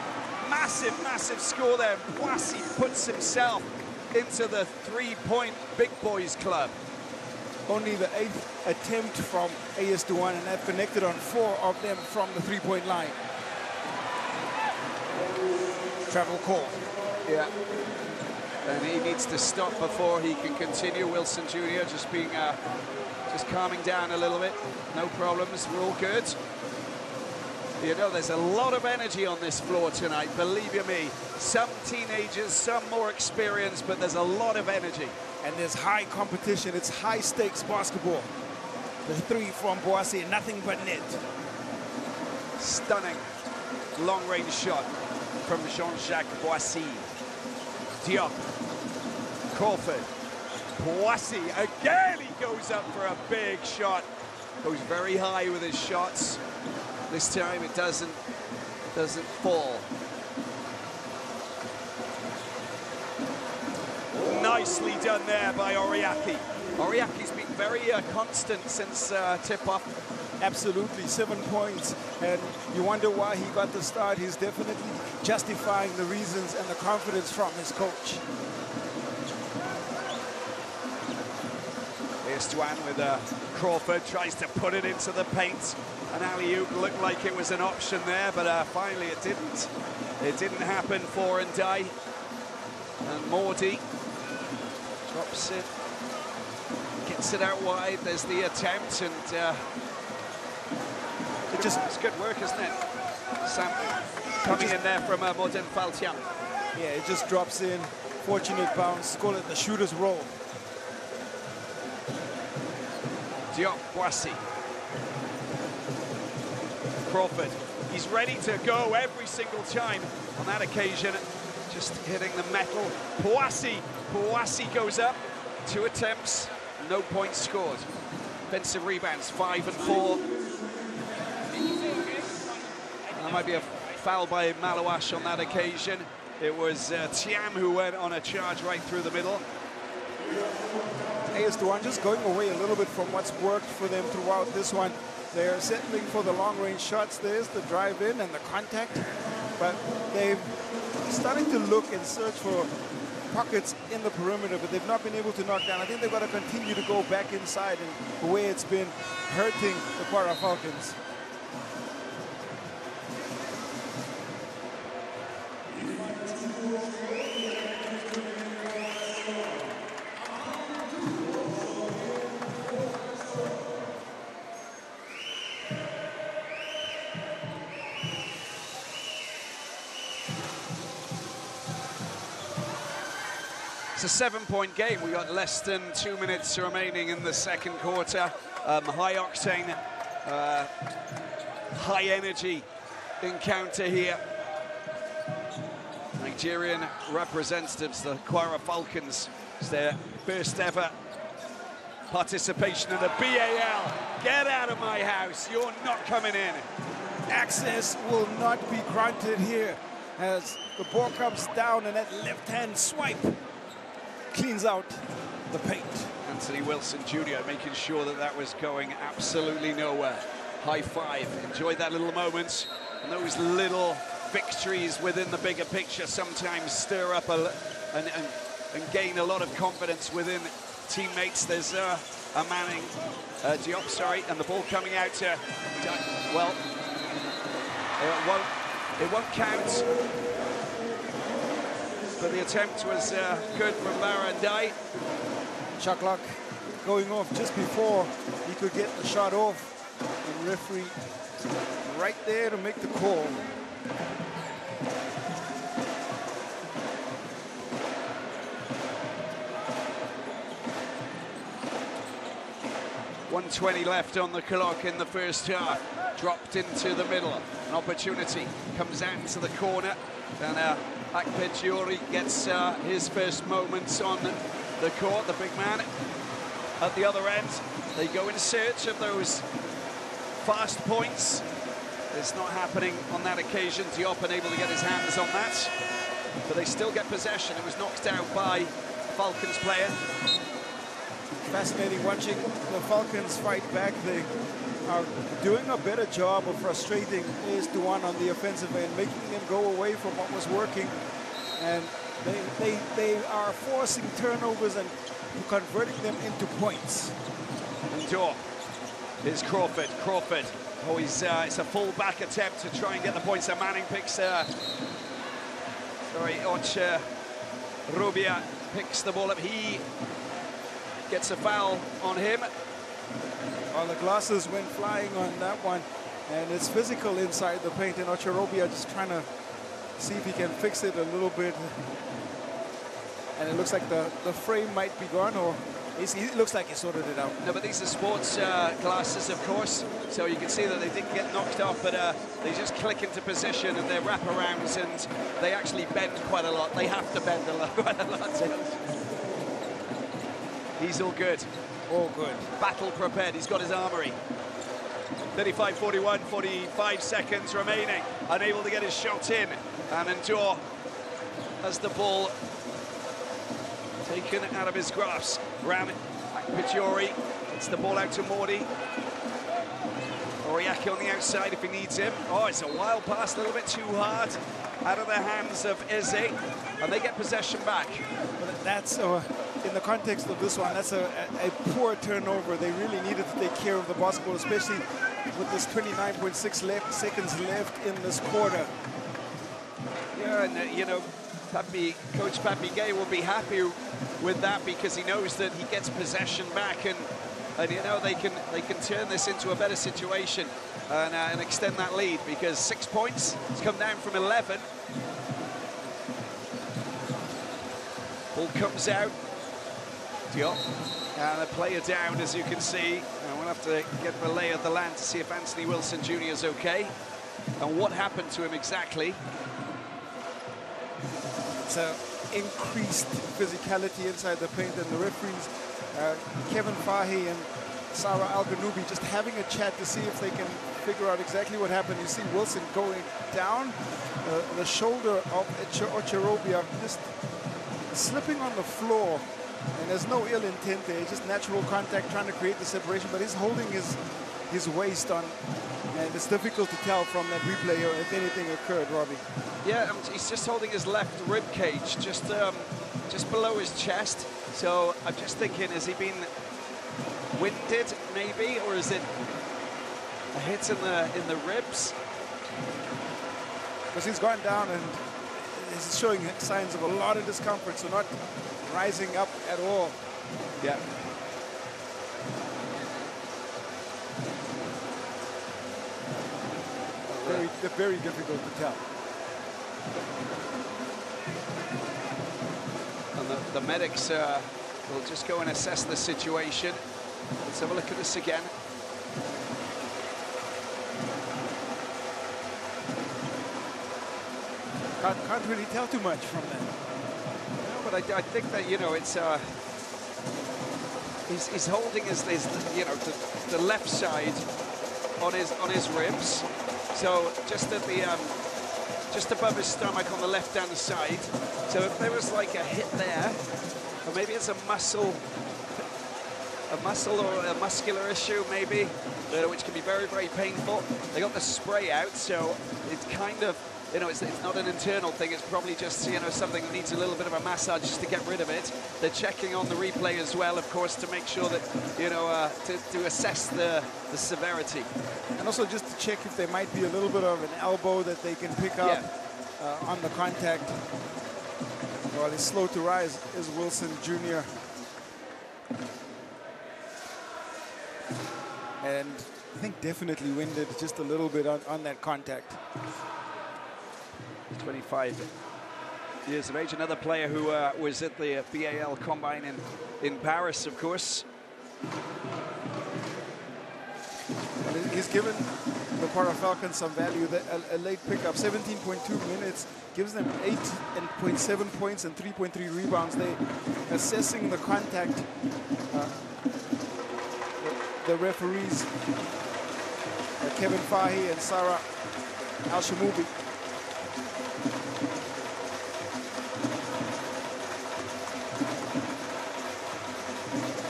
Speaker 1: Massive, massive score there. Boissy puts himself into the 3-point big boys club.
Speaker 2: Only the 8th attempt from AS Douanes, and they've connected on 4 of them from the 3-point line. Travel call.
Speaker 1: Yeah. And he needs to stop before he can continue. Wilson Jr. just being, just calming down a little bit. No problems, we're all good. You know, there's a lot of energy on this floor tonight, believe you me. Some teenagers, some more experienced, but there's a lot of energy.
Speaker 2: And there's high competition. It's high-stakes basketball. The 3 from Boissy, nothing but net.
Speaker 1: Stunning long-range shot from Jean-Jacques Boissy. Diop, Crawford, Boissy, again he goes up for a big shot. Goes very high with his shots. This time it doesn't fall. Nicely done there by Oriaki. Oriaki's been very constant since tip-off.
Speaker 2: Absolutely, 7 points. And you wonder why he got the start. He's definitely justifying the reasons and the confidence from his coach.
Speaker 1: Here's Douanes with Crawford, tries to put it into the paint. An alley-oop looked like it was an option there, but finally it didn't. It didn't happen for Ndai. And Mordi drops it, gets it out wide. There's the attempt, and it's good work, isn't it? Sam coming in there from Modern Faltiam.
Speaker 2: Yeah, it just drops in. Fortunate bounce. Call it the shooter's roll.
Speaker 1: Diop, Boissy, Crawford, He's ready to go every single time. On that occasion, just hitting the metal. Powasi goes up, 2 attempts, no points scored. Offensive rebounds, 5 and 4. That might be a foul by Malawash on that occasion. It was Tiam who went on a charge right through the middle.
Speaker 2: AS Douanes just going away a little bit from what's worked for them throughout this one. They're settling for the long-range shots. There's the drive-in and the contact, but they've starting to look and search for pockets in the perimeter, but they've not been able to knock down. I think they've got to continue to go back inside, and the way it's been hurting the Kwara Falcons.
Speaker 1: It's a 7-point game. We got less than 2 minutes remaining in the second quarter. High octane, high energy encounter here. Nigerian representatives, the Kwara Falcons, it's their first ever participation in the BAL. Get out of my house, you're not coming in.
Speaker 2: Access will not be granted here as the ball comes down and that left-hand swipe cleans out the paint.
Speaker 1: Anthony Wilson Jr. making sure that that was going absolutely nowhere. High five, enjoyed that little moment. And those little victories within the bigger picture sometimes stir up and gain a lot of confidence within teammates. There's a Manning, Diop, sorry, and the ball coming out to, well, it won't count. But the attempt was good from Barandai.
Speaker 2: Shot clock going off just before he could get the shot off. The referee right there to make the call.
Speaker 1: .120 left on the clock in the first half. Dropped into the middle. An opportunity comes out into the corner. And Akpejori gets his first moments on the court, the big man. At the other end, they go in search of those fast points. It's not happening on that occasion. Diop unable to get his hands on that. But they still get possession. It was knocked out by Falcons player.
Speaker 2: Fascinating watching the Falcons fight back. They are doing a better job of frustrating AS Douanes on the offensive end, making them go away from what was working. And they are forcing turnovers and converting them into points.
Speaker 1: And door is Crawford. Oh, it's a full back attempt to try and get the points. So Manning picks, Rubia picks the ball up. He gets a foul on him.
Speaker 2: Well, the glasses went flying on that one, and it's physical inside the paint, and Ochorobia just trying to see if he can fix it a little bit. And it looks like the frame might be gone, or it looks like he sorted it out.
Speaker 1: No, but these are sports glasses, of course, so you can see that they didn't get knocked off, but they just click into position and they're wraparounds, and they actually bend quite a lot. They have to bend quite a lot. He's all good.
Speaker 2: All good.
Speaker 1: Battle prepared. He's got his armory. 35-41, 45 seconds remaining. Unable to get his shot in. And Endure has the ball taken out of his grasp. Ram Pijori. It's the ball out to Mordi. Oriaki on the outside if he needs him. Oh, it's a wild pass, a little bit too hard. Out of the hands of Eze. And they get possession back.
Speaker 2: But that's... in the context of this one, that's a poor turnover. They really needed to take care of the basketball, especially with this 29.6 seconds left in this quarter.
Speaker 1: Yeah, and you know, Coach Papi Gay will be happy with that because he knows that he gets possession back, and you know they can turn this into a better situation and extend that lead, because 6 points has come down from 11. Ball comes out. Diop, and the player down, as you can see. And we'll have to get the lay of the land to see if Anthony Wilson Jr. is okay. and what happened to him exactly.
Speaker 2: It's increased physicality inside the paint, and the referees, Kevin Fahy and Sarah Al-Ghanoubi, just having a chat to see if they can figure out exactly what happened. You see Wilson going down, the shoulder of Ocherobia just slipping on the floor, and there's no ill intent there, just natural contact trying to create the separation, but he's holding his waist on, and it's difficult to tell from that replay if anything occurred, Robbie.
Speaker 1: Yeah, he's just holding his left rib cage just below his chest. So I'm just thinking, has he been winded maybe, or is it a hit in the ribs?
Speaker 2: Because he's gone down and he's showing signs of a lot of discomfort, so not rising up at all.
Speaker 1: Yeah.
Speaker 2: Very difficult to tell.
Speaker 1: And the medics will just go and assess the situation. Let's have a look at this again.
Speaker 2: Can't really tell too much from that.
Speaker 1: No, but I think that, you know, it's he's holding his you know, the left side on his ribs. So just at the just above his stomach on the left-hand side. So if there was like a hit there, or maybe it's a muscle or a muscular issue, maybe, which can be very, very painful. They got the spray out, so it's kind of, you know, it's not an internal thing. It's probably just, you know, something that needs a little bit of a massage just to get rid of it. They're checking on the replay as well, of course, to make sure that, you know, to assess the severity.
Speaker 2: And also just to check if there might be a little bit of an elbow that they can pick up on the contact. While he's slow to rise is Wilson Jr. And I think definitely winded just a little bit on that contact.
Speaker 1: 25 years of age, another player who was at the BAL Combine in Paris, of course.
Speaker 2: He's given the Kwara Falcons some value. A late pickup, 17.2 minutes, gives them 8.7 points and 3.3 rebounds. They assessing the contact. The referees, Kevin Fahy and Sarah Al-Ghanoubi.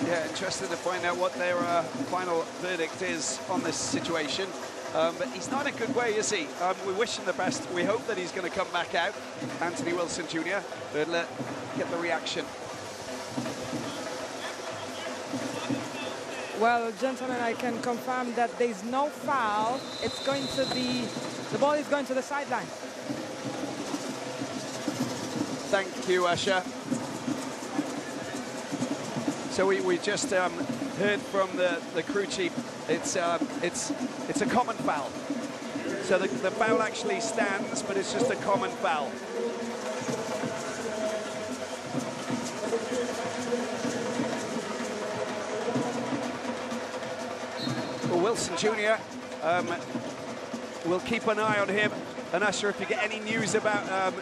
Speaker 1: Yeah, interested to find out what their final verdict is on this situation. But he's not in a good way, is he? We wish him the best. We hope that he's going to come back out, Anthony Wilson Jr. But let's get the reaction.
Speaker 3: Well, gentlemen, I can confirm that there's no foul. It's going to be, the ball is going to the sideline.
Speaker 1: Thank you, Usher. So we just heard from the crew chief. It's a common foul. So the foul actually stands, but it's just a common foul. Wilson Jr. We'll keep an eye on him. And Usher, if you get any news about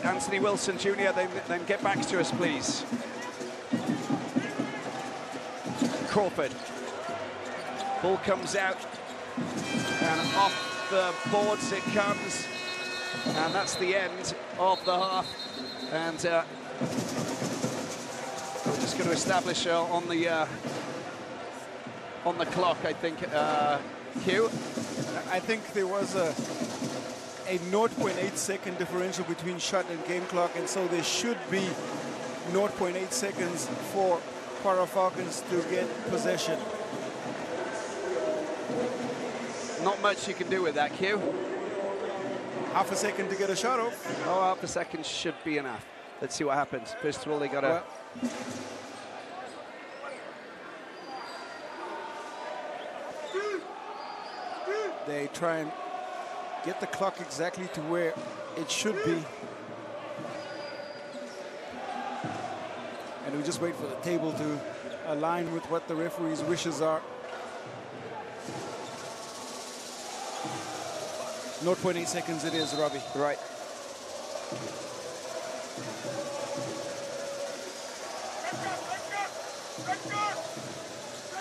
Speaker 1: Anthony Wilson Jr., then get back to us, please. Crawford. Ball comes out, and off the boards it comes. And that's the end of the half. And we're just going to establish on the clock, I think, Q.
Speaker 2: I think there was a 0.8 second differential between shot and game clock, and so there should be 0.8 seconds for Kwara Falcons to get possession.
Speaker 1: Not much you can do with that, Q.
Speaker 2: Half a second to get a shot off.
Speaker 1: Oh, half a second should be enough. Let's see what happens. First of all, they got to...
Speaker 2: They try and get the clock exactly to where it should be. And we just wait for the table to align with what the referee's wishes are. 0.8 seconds it is, Robbie.
Speaker 1: Right.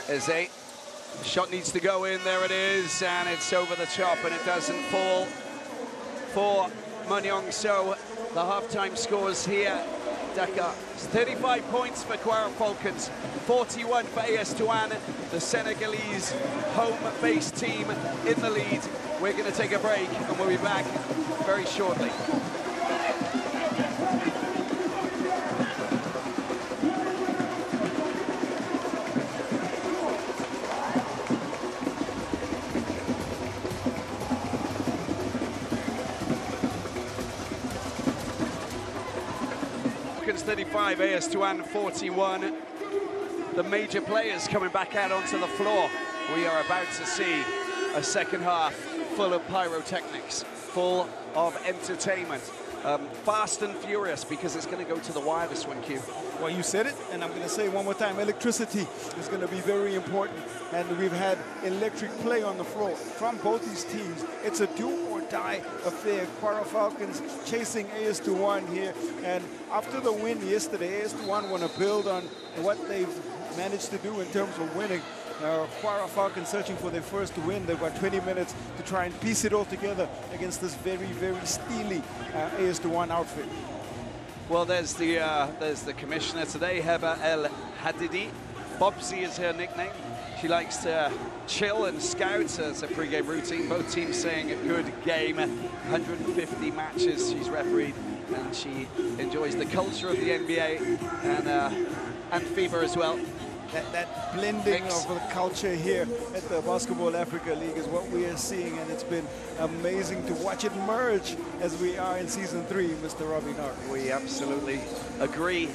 Speaker 1: Eze. Shot needs to go in, there it is, and it's over the top, and it doesn't fall for Monyong. So the halftime scores here, Dakar. It's 35 points for Kwara Falcons, 41 for AS Douanes, the Senegalese home-based team in the lead. We're going to take a break, and we'll be back very shortly. Falcons 35, AS Douanes 41. The major players coming back out onto the floor. We are about to see a second half full of pyrotechnics, full of entertainment. Fast and furious, because it's going to go to the wire, this one, Q.
Speaker 2: Well, you said it, and I'm going to say it one more time. Electricity is going to be very important, and we've had electric play on the floor from both these teams. It's a do-or-die affair. Kwara Falcons chasing AS Douanes here, and after the win yesterday, AS Douanes want to build on what they've managed to do in terms of winning. Kwara Falcons searching for their first win. They've got 20 minutes to try and piece it all together against this very, very steely AS Douanes outfit.
Speaker 1: Well, there's the commissioner today, Heba El Hadidi. Bobsy is her nickname. She likes to chill and scout as a pre-game routine. Both teams saying a good game, 150 matches she's refereed, and she enjoys the culture of the NBA and FIBA as well.
Speaker 2: That blending of the culture here at the BAL-Africa League is what we are seeing, and it's been amazing to watch it merge as we are in season 3, Mr. Robbie Nark.
Speaker 1: We absolutely agree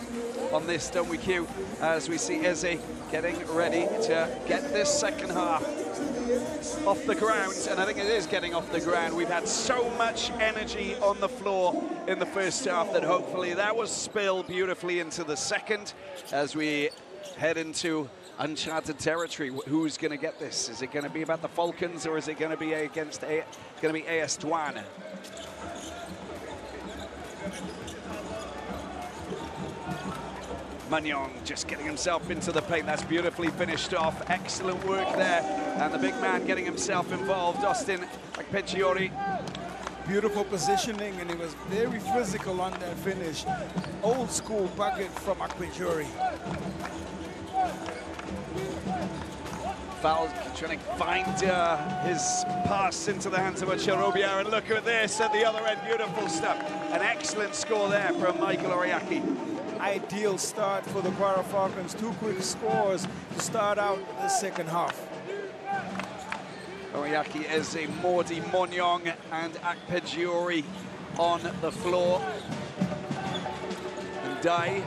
Speaker 1: on this, don't we, Q? As we see Eze getting ready to get this second half off the ground, and I think it is getting off the ground. We've had so much energy on the floor in the first half that hopefully that will spill beautifully into the second as we head into uncharted territory. Who's going to get this? Is it going to be about the Falcons, or is it going to be against AS Douanes? Monyong just getting himself into the paint. That's beautifully finished off. Excellent work there. And the big man getting himself involved, Austin Akpejiori.
Speaker 2: Beautiful positioning, and he was very physical on that finish. Old school bucket from Akpejiori.
Speaker 1: Val trying to find his pass into the hands of Cherobia, and look at this at the other end. Beautiful stuff. An excellent score there from Michael Oriaki.
Speaker 2: Ideal start for the Kwara Falcons. 2 quick scores to start out the second half.
Speaker 1: Oriaki, Eze, Mordi, Monyong, and Akpejiori on the floor. And Dai.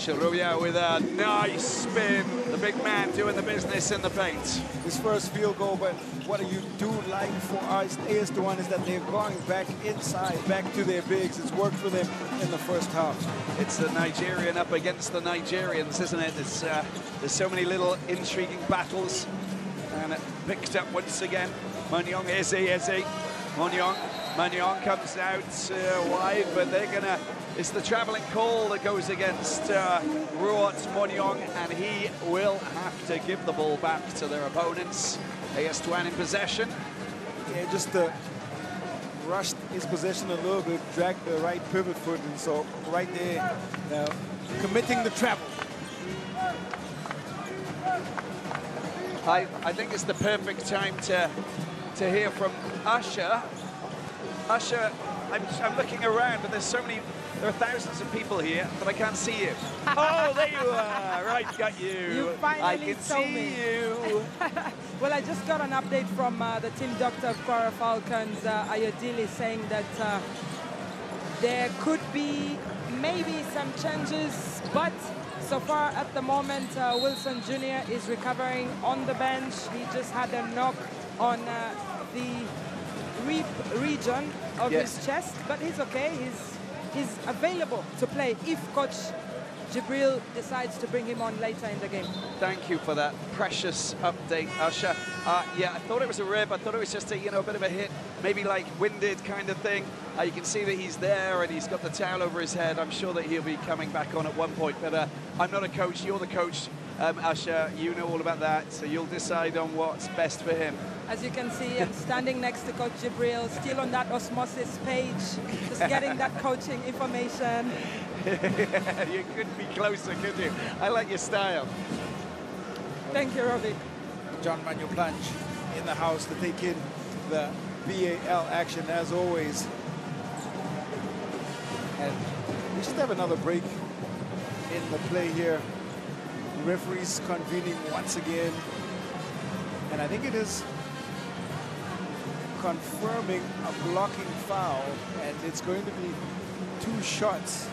Speaker 1: Cherobia with a nice spin. The big man doing the business in the paint.
Speaker 2: His first field goal, but what you do like for us, AS Douanes, is that they're going back inside, back to their bigs. It's worked for them in the first half.
Speaker 1: It's the Nigerian up against the Nigerians, isn't it? It's, there's so many little intriguing battles. And it picked up once again. Monyong, Eze, Monyong comes out wide, but they're gonna, it's the traveling call that goes against Ruot Monyong, and he will have to give the ball back to their opponents. AS Douanes in possession.
Speaker 2: Yeah, just rushed his possession a little bit, dragged the right pivot foot, and so right there, committing the travel.
Speaker 1: I think it's the perfect time to hear from Usher. Usher, I'm looking around, but there are thousands of people here, but I can't see you. Oh, there you are. Right, got you.
Speaker 3: You finally
Speaker 1: I can
Speaker 3: saw
Speaker 1: see
Speaker 3: me.
Speaker 1: you.
Speaker 3: Well, I just got an update from the team doctor of Kwara Falcons, Ayodili, saying that there could be maybe some changes, but so far at the moment, Wilson Jr. is recovering on the bench. He just had a knock on the rib region of his chest, but he's okay. He's available to play if Coach Jibril decides to bring him on later in the game.
Speaker 1: Thank you for that precious update, Usher. Yeah, I thought it was a rib. I thought it was just a, you know, a bit of a hit, maybe like winded kind of thing. You can see that he's there and he's got the towel over his head. I'm sure that he'll be coming back on at one point, but I'm not a coach. You're the coach, Usher. You know all about that, so you'll decide on what's best for him.
Speaker 3: As you can see, I'm standing next to Coach Jibril, still on that osmosis page, just getting that coaching information.
Speaker 1: You couldn't be closer, could you? I like your style.
Speaker 3: Thank you, Robbie.
Speaker 2: John Manuel Plunge in the house to take in the BAL action as always. And we just have another break in the play here. The referees convening once again. And I think it is confirming a blocking foul, and it's going to be 2 shots.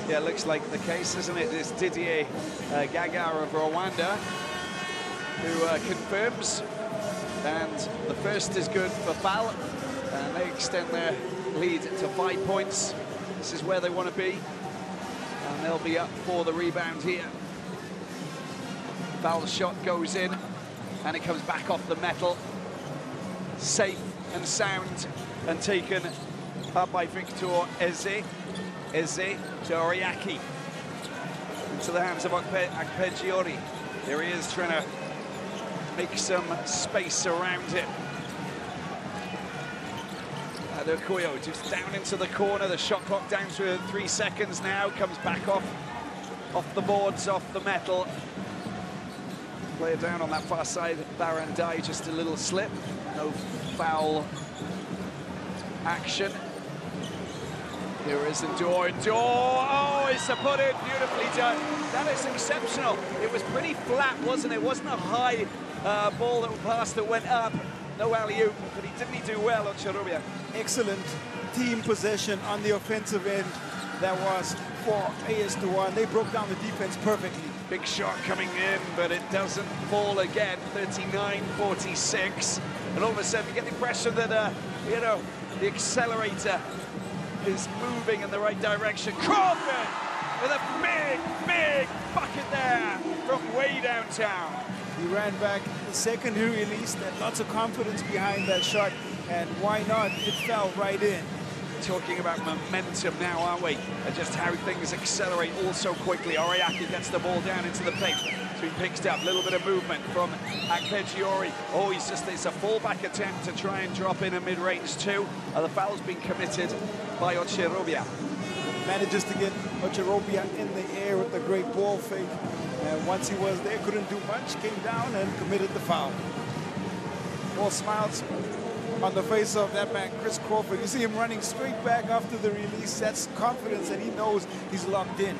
Speaker 1: Yeah, it looks like the case, isn't it? It's Didier Gaga of Rwanda who confirms, and the first is good for foul, and they extend their lead to 5 points. This is where they want to be, and they'll be up for the rebound here. Foul shot goes in, and it comes back off the metal. Safe and sound, and taken up by Victor Eze. Eze to Oriaki. Into the hands of Akpejiori. There he is trying to make some space around him. Adekoyo just down into the corner. The shot clock down to 3 seconds now. Comes back off the boards, off the metal. Player down on that far side. Barandai, just a little slip. No foul action. Here is Endor. Oh, it's a put in, beautifully done. That is exceptional. It was pretty flat, wasn't it? It wasn't a high ball that passed that went up. No alley-oop, but didn't he do well on Cherubia?
Speaker 2: Excellent team possession on the offensive end. That was for AS Douanes. They broke down the defense perfectly.
Speaker 1: Big shot coming in, but it doesn't fall again. 39-46. And all of a sudden, you get the impression that, you know, the accelerator is moving in the right direction. Crawford with a big bucket there from way downtown.
Speaker 2: He ran back the second he released, and lots of confidence behind that shot. And why not? It fell right in.
Speaker 1: Talking about momentum now, aren't we? And just how things accelerate all so quickly. Oriaki gets the ball down into the paint. So he picks up a little bit of movement from Akpejiori. Oh, it's a fallback attempt to try and drop in a mid-range too. The foul's been committed by Ocherobia.
Speaker 2: Manages to get Ocherobia in the air with a great ball fake. And once he was there, couldn't do much, came down and committed the foul. More smiles on the face of that man, Chris Crawford. You see him running straight back after the release. That's confidence, and he knows he's locked in.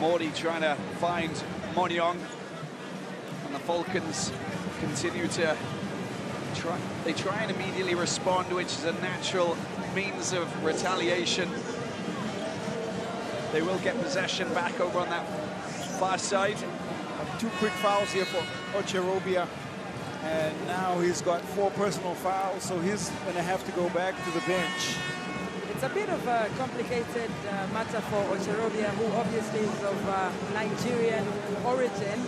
Speaker 1: Morty trying to find Monyong, and the Falcons continue to try and immediately respond, which is a natural means of retaliation. They will get possession back over on that far side.
Speaker 2: 2 quick fouls here for Ocherobia, and now he's got 4 personal fouls, so he's going to have to go back to the bench.
Speaker 3: It's a bit of a complicated matter for Ocherobia, who obviously is of Nigerian origin,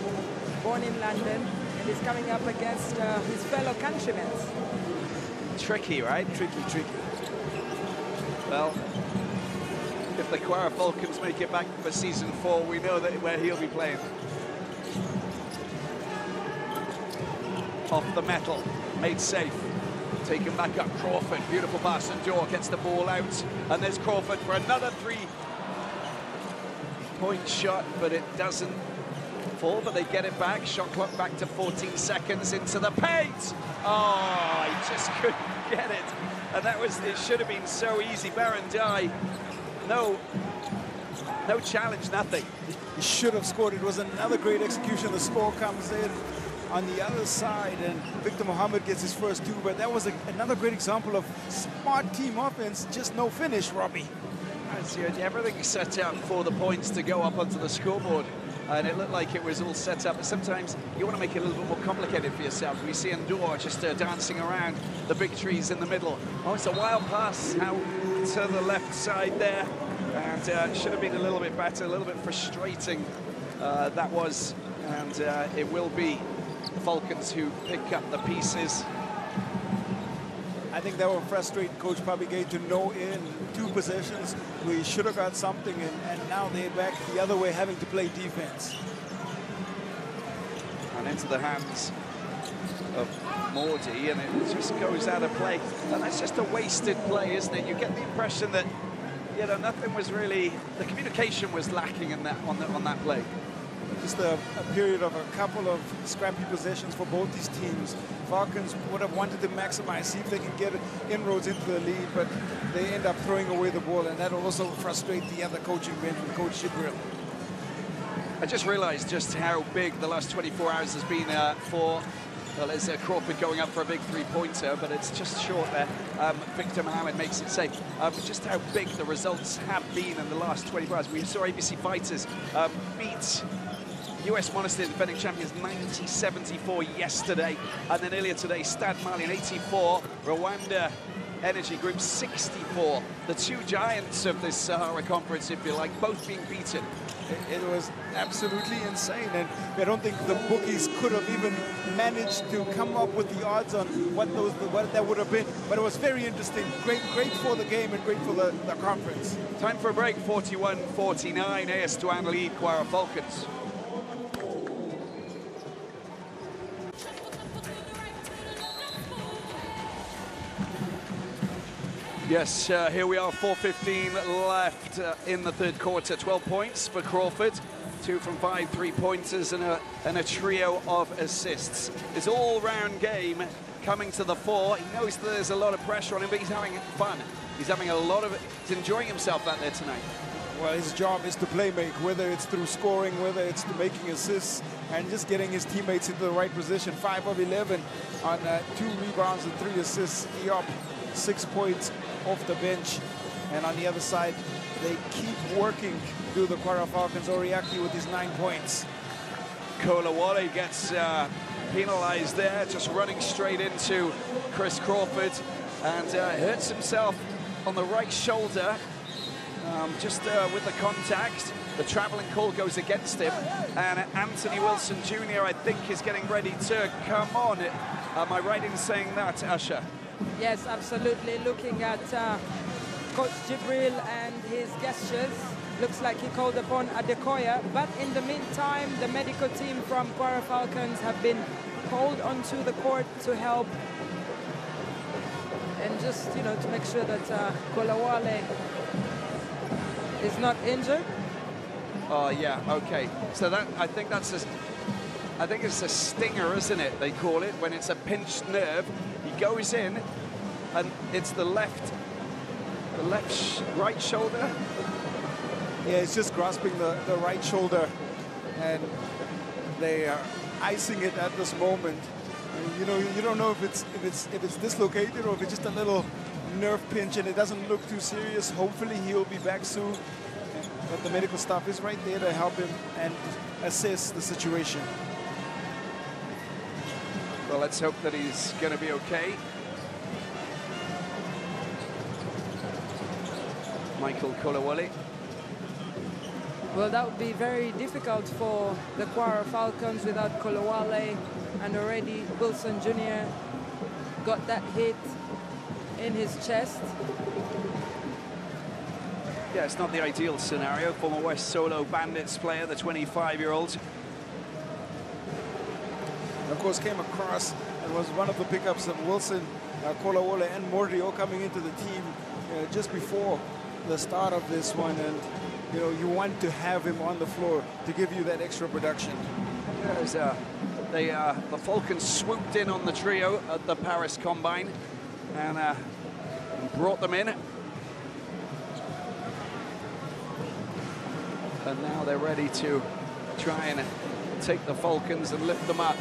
Speaker 3: born in London, and is coming up against his fellow countrymen.
Speaker 1: Tricky, right?
Speaker 2: Tricky.
Speaker 1: Well, if the Kwara Falcons make it back for season 4, we know that where he'll be playing. Off the metal, made safe. Taken back up, Crawford, beautiful pass, and Endor gets the ball out, and there's Crawford for another 3-point shot, but it doesn't fall, but they get it back. Shot clock back to 14 seconds into the paint. Oh, he just couldn't get it, and it should have been so easy. Barandai, no challenge, nothing.
Speaker 2: He should have scored. It was another great execution. The score comes in on the other side, and Victor Mohammed gets his first 2, but that was another great example of smart team offense, just no finish, Robbie.
Speaker 1: Everything set up for the points to go up onto the scoreboard. and it looked like it was all set up. But sometimes you want to make it a little bit more complicated for yourself. We see Ndor just dancing around the big trees in the middle. Oh, it's a wild pass out to the left side there, and should have been a little bit better, a little bit frustrating. That was, and it will be the Falcons who pick up the pieces.
Speaker 2: I think that will frustrate Coach Pabigay to know in 2 possessions we should have got something, and now they're back the other way, having to play defense.
Speaker 1: And into the hands of Mordi, and it just goes out of play. And that's just a wasted play, isn't it? You get the impression that, you know, nothing was really, the communication was lacking in that on that play.
Speaker 2: Just a period of a couple of scrappy possessions for both these teams. Falcons would have wanted to maximize, see if they can get inroads into the lead, but they end up throwing away the ball, and that will also frustrate the other coaching bench with Coach Jibril.
Speaker 1: I just realized just how big the last 24 hours has been for, well, there's Crawford going up for a big 3-pointer, but it's just short there. Victor Mohammed makes it safe. Just how big the results have been in the last 24 hours. We saw ABC Fighters beat US Monastir, defending champions, 90-74 yesterday. And then earlier today, Stade Malien 84, Rwanda Energy Group 64. The 2 giants of this Sahara Conference, if you like, both being beaten.
Speaker 2: It was absolutely insane, and I don't think the bookies could have even managed to come up with the odds on what that would have been. But it was very interesting. Great for the game and great for the conference.
Speaker 1: Time for a break. 41-49. AS Douanes lead Kwara Falcons. Yes, here we are, 4:15 left in the third quarter. 12 points for Crawford, 2 from 5 3-pointers, and a trio of assists. His all-round game coming to the fore. He knows that there's a lot of pressure on him, but he's having fun. He's having a lot of it. He's enjoying himself out there tonight.
Speaker 2: Well, his job is to play make, whether it's through scoring, whether it's to making assists, and just getting his teammates into the right position. 5 of 11 on 2 rebounds and 3 assists. Diop, 6 points off the bench, and on the other side they keep working through the Kwara Falcons. Oriaki with his 9 points.
Speaker 1: Kolawole gets penalized there, just running straight into Chris Crawford, and hurts himself on the right shoulder, just with the contact. The traveling call goes against him, and Anthony Wilson Jr. I think is getting ready to come on. Am I right in saying that, Asha?
Speaker 3: Yes, absolutely. Looking at Coach Jibril and his gestures, looks like he called upon Adekoya. But in the meantime, the medical team from Kwara Falcons have been called onto the court to help, and just, you know, to make sure that Kolawole is not injured.
Speaker 1: Oh yeah, okay. So that, I think it's a stinger, isn't it? They call it when it's a pinched nerve. He goes in, and it's the right shoulder.
Speaker 2: Yeah, it's just grasping the right shoulder, and they are icing it at this moment. And, you know, you don't know if it's dislocated or if it's just a little nerve pinch, and it doesn't look too serious. Hopefully he'll be back soon. But the medical staff is right there to help him and assess the situation.
Speaker 1: Well, let's hope that he's going to be okay. Michael Kolawole.
Speaker 3: Well, that would be very difficult for the Kwara Falcons without Kolawole, and already Wilson Jr. got that hit in his chest.
Speaker 1: Yeah, it's not the ideal scenario. Former West Solo Bandits player, the 25-year-old.
Speaker 2: Of course, came across and was one of the pickups of Wilson, Kolawole, and Mordio coming into the team just before the start of this one. And you know, you want to have him on the floor to give you that extra production.
Speaker 1: The Falcons swooped in on the trio at the Paris Combine and brought them in. And now they're ready to try and take the Falcons and lift them up.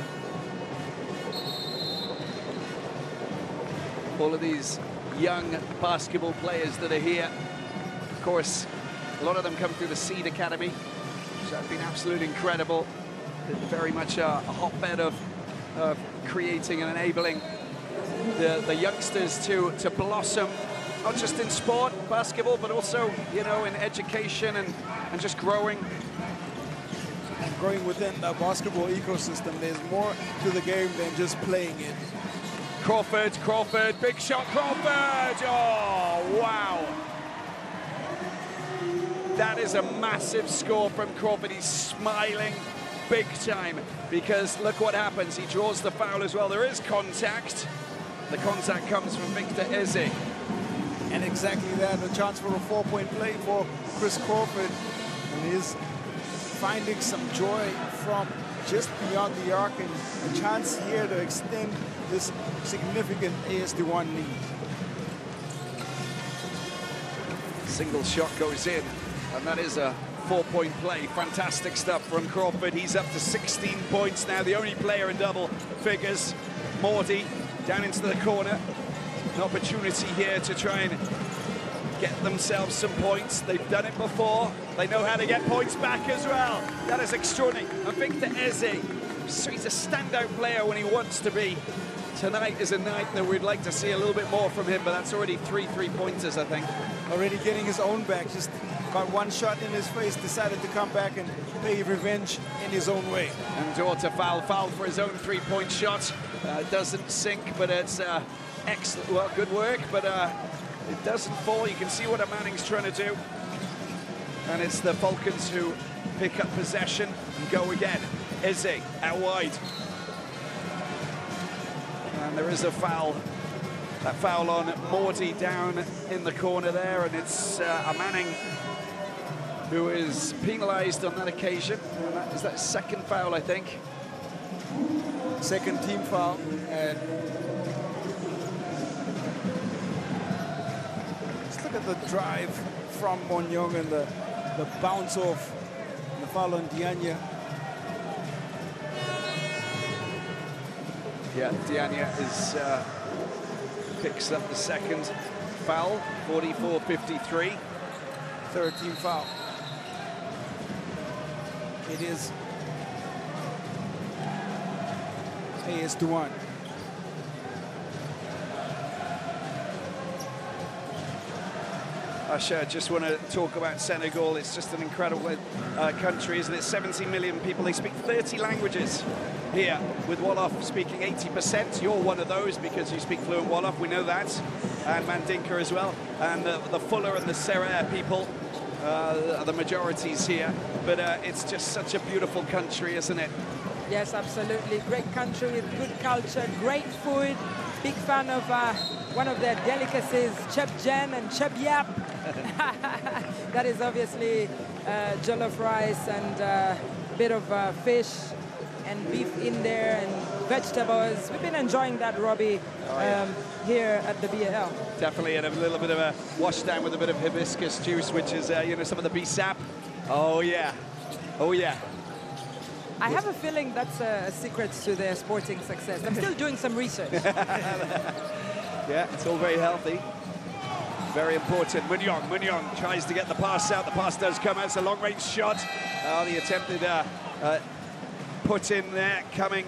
Speaker 1: All of these young basketball players that are here, of course, a lot of them come through the Seed Academy. has been absolutely incredible. Very much a hotbed of creating and enabling the youngsters to blossom, not just in sport, basketball, but also, you know, in education and just growing.
Speaker 2: And growing within the basketball ecosystem. There's more to the game than just playing it.
Speaker 1: Crawford, big shot, Crawford! Oh, wow! That is a massive score from Crawford. He's smiling big time because look what happens. He draws the foul as well. There is contact. The contact comes from Victor Eze.
Speaker 2: And exactly that, a chance for a 4-point play for Chris Crawford. And he's finding some joy from just beyond the arc and a chance here to extend this significant AS1 lead.
Speaker 1: Single shot goes in, and that is a 4-point play. Fantastic stuff from Crawford. He's up to 16 points now, the only player in double figures. Morty down into the corner. An opportunity here to try and get themselves some points. They've done it before. They know how to get points back as well. That is extraordinary. And Victor Eze, he's a standout player when he wants to be. Tonight is a night that we'd like to see a little bit more from him, but that's already 3 3-pointers, I think.
Speaker 2: Already getting his own back. Just got one shot in his face, decided to come back and pay revenge in his own way.
Speaker 1: And Dorta foul for his own 3-point shot. Doesn't sink, but it's excellent, well, good work, but it doesn't fall. You can see what Manning's trying to do. And it's the Falcons who pick up possession and go again. Eze out wide. And there is a foul. That foul on Morty down in the corner there, and it's Manning who is penalised on that occasion. And that is that second foul, I think.
Speaker 2: Second team foul. And let's look at the drive from Monyong and the bounce off and the foul on Dianya.
Speaker 1: Yeah, Dianya is picks up the second foul, 44-53.
Speaker 2: Third team foul. It is AS1.
Speaker 1: Asha, just want to talk about Senegal. It's just an incredible country, isn't it? 70 million people. They speak 30 languages here, with Wolof speaking 80%. You're one of those because you speak fluent Wolof, we know that. And Mandinka as well. And the Fuller and the Serer people are the majorities here. But it's just such a beautiful country, isn't it?
Speaker 3: Yes, absolutely. Great country with good culture, great food. Big fan of one of their delicacies, chep jen and chep yap. That is obviously jollof rice and a bit of fish and beef in there and vegetables. We've been enjoying that, Robbie, here at the BAL.
Speaker 1: Definitely, and a little bit of a wash down with a bit of hibiscus juice, which is, you know, some of the bee sap. Oh, yeah. Oh, yeah.
Speaker 3: I have a feeling that's a secret to their sporting success. I'm still doing some research.
Speaker 1: Yeah, it's all very healthy. Very important. Munyong tries to get the pass out. The pass does come out. It's a long-range shot. The attempted put in there coming.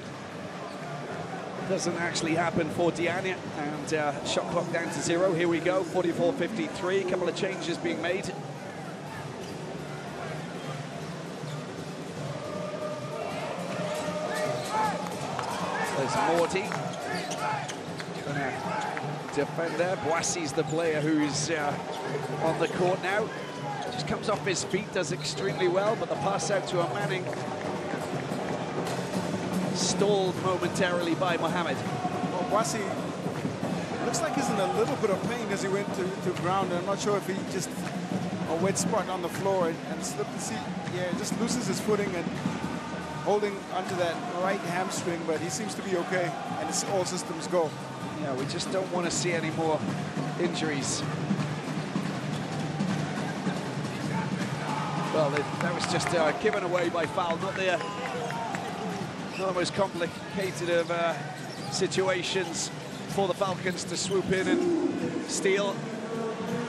Speaker 1: Doesn't actually happen for Dianya. And shot clock down to 0. Here we go, 44-53. A couple of changes being made. There's Morty. Defender. Boissi's the player who's on the court now. Just comes off his feet, does extremely well, but the pass out to a Manning stalled momentarily by Mohamed.
Speaker 2: Well, Boissi looks like he's in a little bit of pain as he went to ground. I'm not sure if he just a wet spot on the floor and slipped the seat. Yeah, just loses his footing and holding onto that right hamstring, but he seems to be okay, and it's all systems go.
Speaker 1: Yeah, we just don't want to see any more injuries. Well, that was just given away by foul, not the most complicated of situations for the Falcons to swoop in and steal.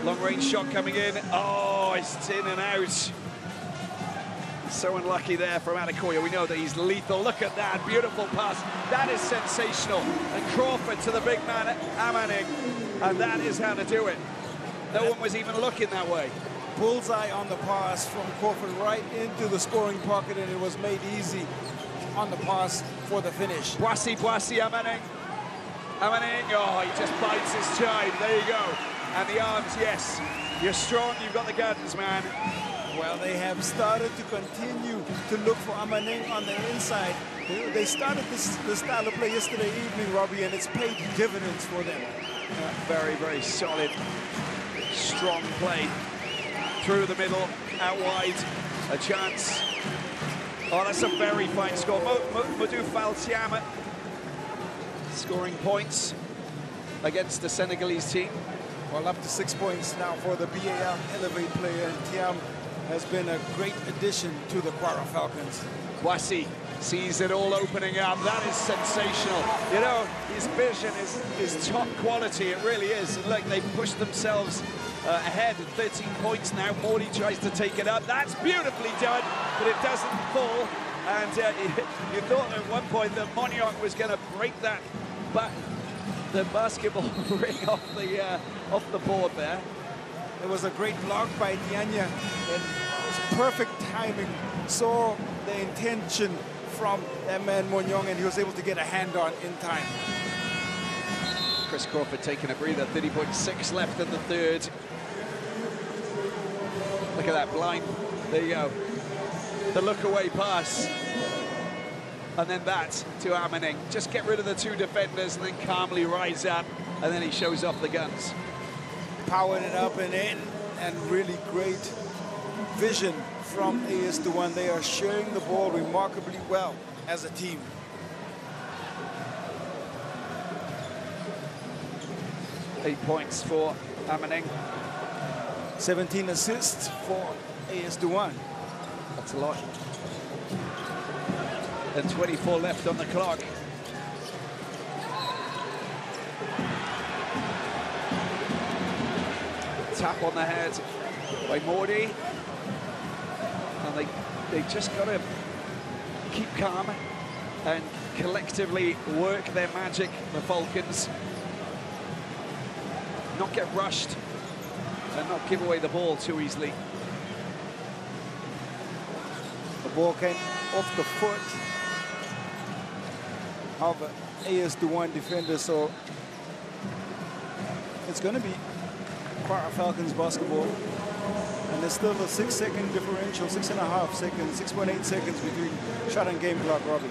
Speaker 1: Long-range shot coming in. Oh, it's in and out. So unlucky there from Adekoya. We know that he's lethal. Look at that, beautiful pass. That is sensational. And Crawford to the big man, Amaning. And that is how to do it. No one was even looking that way.
Speaker 2: Bullseye on the pass from Crawford right into the scoring pocket, and it was made easy on the pass for the finish.
Speaker 1: Boissy, Amaning. Amaning, oh, he just bites his time. There you go. And the arms, yes. You're strong, you've got the guns, man.
Speaker 2: Well, they have started to continue to look for Amaning on the inside. They started this style of play yesterday evening, Robbie, and it's paid dividends for them.
Speaker 1: Very, very solid, strong play. Through the middle, out wide, a chance. Oh, that's a very fine score. Modou Faltiama scoring points against the Senegalese team.
Speaker 2: Well, up to 6 points now for the BAL Elevate player. And Thiam has been a great addition to the Kwara Falcons.
Speaker 1: Boissy sees it all opening up. That is sensational. You know, his vision is top quality. It really is. And look, they've pushed themselves ahead at 13 points now. Morty tries to take it up. That's beautifully done, but it doesn't fall. And you thought at one point that Moniok was going to break that, but the basketball ring off the board there.
Speaker 2: It was a great block by Dianya, and it was perfect timing. Saw the intention from that man Monyong, and he was able to get a hand on in time.
Speaker 1: Chris Crawford taking a breather, 30.6 left in the third. Look at that blind, there you go. The look away pass. And then that to Amaning. Just get rid of the two defenders and then calmly rise up, and then he shows off the guns.
Speaker 2: Powered it up and in, and really great vision from AS Douanes. They are sharing the ball remarkably well as a team.
Speaker 1: Eight points for Amaning.
Speaker 2: 17 assists for AS Douanes.
Speaker 1: That's a lot. And 24 left on the clock. Tap on the head by Morty. And they just got to keep calm and collectively work their magic, the Falcons. Not get rushed and not give away the ball too easily.
Speaker 2: The ball came off the foot of AS Douanes defender, so it's going to be Kwara Falcons basketball, and there's still a 6-second differential, 6.5 seconds, 6.8 seconds between shot and game clock, Robbie.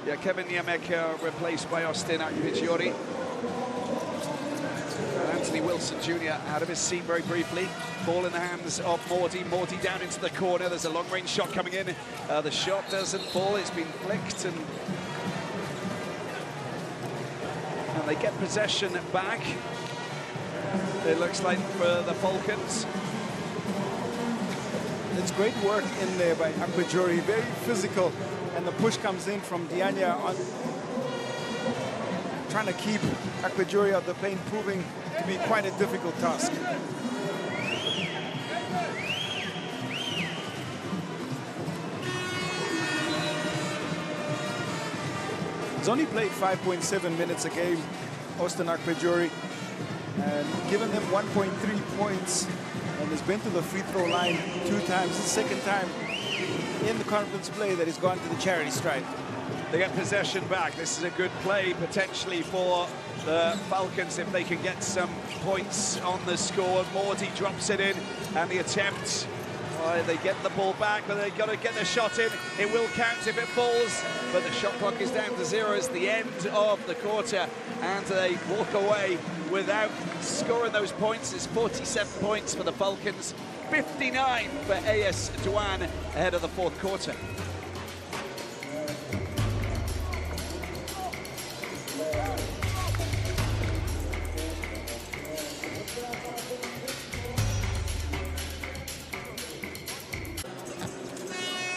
Speaker 1: Yeah, Kevin Niamek replaced by Austin Akpijori. Anthony Wilson Jr. out of his seat very briefly. Ball in the hands of Morty. Morty down into the corner. There's a long-range shot coming in. The shot doesn't fall. It's been flicked, and they get possession back. It looks like for the Falcons.
Speaker 2: It's great work in there by Akpijori. Very physical, and the push comes in from Dianya on trying to keep Akpijori out the plane, proving to be quite a difficult task. He's only played 5.7 minutes a game, Austin Akpijori, and given them 1.3 points, and has been to the free throw line 2 times, the second time in the conference play that he's gone to the charity stripe.
Speaker 1: They get possession back. This is a good play potentially for the Falcons if they can get some points on the score. Morty drops it in, and the attempt, they get the ball back, but they've got to get the shot in. It will count if it falls, but the shot clock is down to 0 as the end of the quarter, and they walk away without scoring those points. It's 47 points for the Falcons, 59 for AS Douanes ahead of the fourth quarter.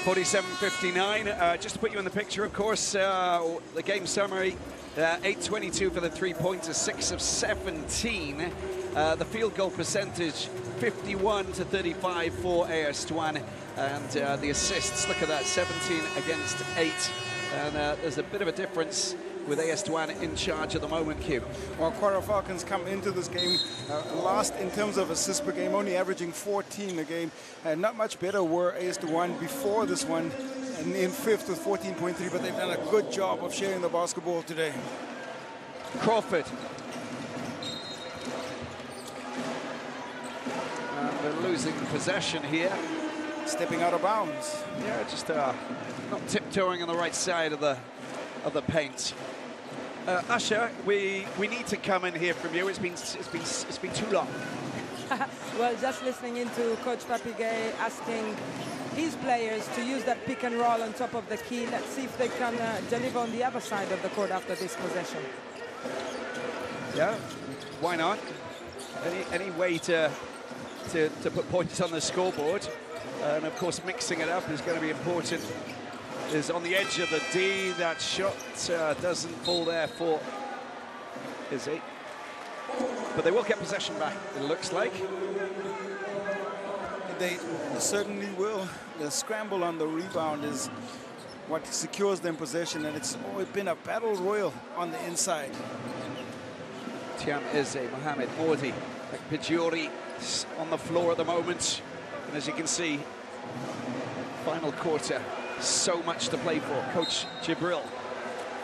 Speaker 1: $47.59. Just to put you in the picture, of course, the game summary, 8:22 for the 3-pointers, 6 of 17. The field goal percentage, 51 to 35 for AS Douanes. And the assists, look at that, 17 against 8. And there's a bit of a difference with AS Douanes in charge at the moment, Q.
Speaker 2: Well, Kwara Falcons come into this game last in terms of assists per game, only averaging 14 a game. Not much better were AS Douanes before this one, and in fifth with 14.3, but they've done a good job of sharing the basketball today.
Speaker 1: Crawford. They're losing possession here.
Speaker 2: Stepping out of bounds.
Speaker 1: Yeah, just not tiptoeing on the right side of the paint. Usher, we need to come in here from you. It's been too long.
Speaker 3: Well, just listening into Coach Papigay asking his players to use that pick and roll on top of the key. Let's see if they can deliver on the other side of the court after this possession.
Speaker 1: Yeah, why not? Any way to put points on the scoreboard, and of course mixing it up is going to be important. Is on the edge of the D. That shot doesn't fall there for Izzy, but they will get possession back, it looks like.
Speaker 2: They certainly will. The scramble on the rebound is what secures them possession, and it's always been a battle royal on the inside.
Speaker 1: Tiam Izzy, Mohamed Mordi, Pijori on the floor at the moment, and as you can see, final quarter, so much to play for. Coach Jibril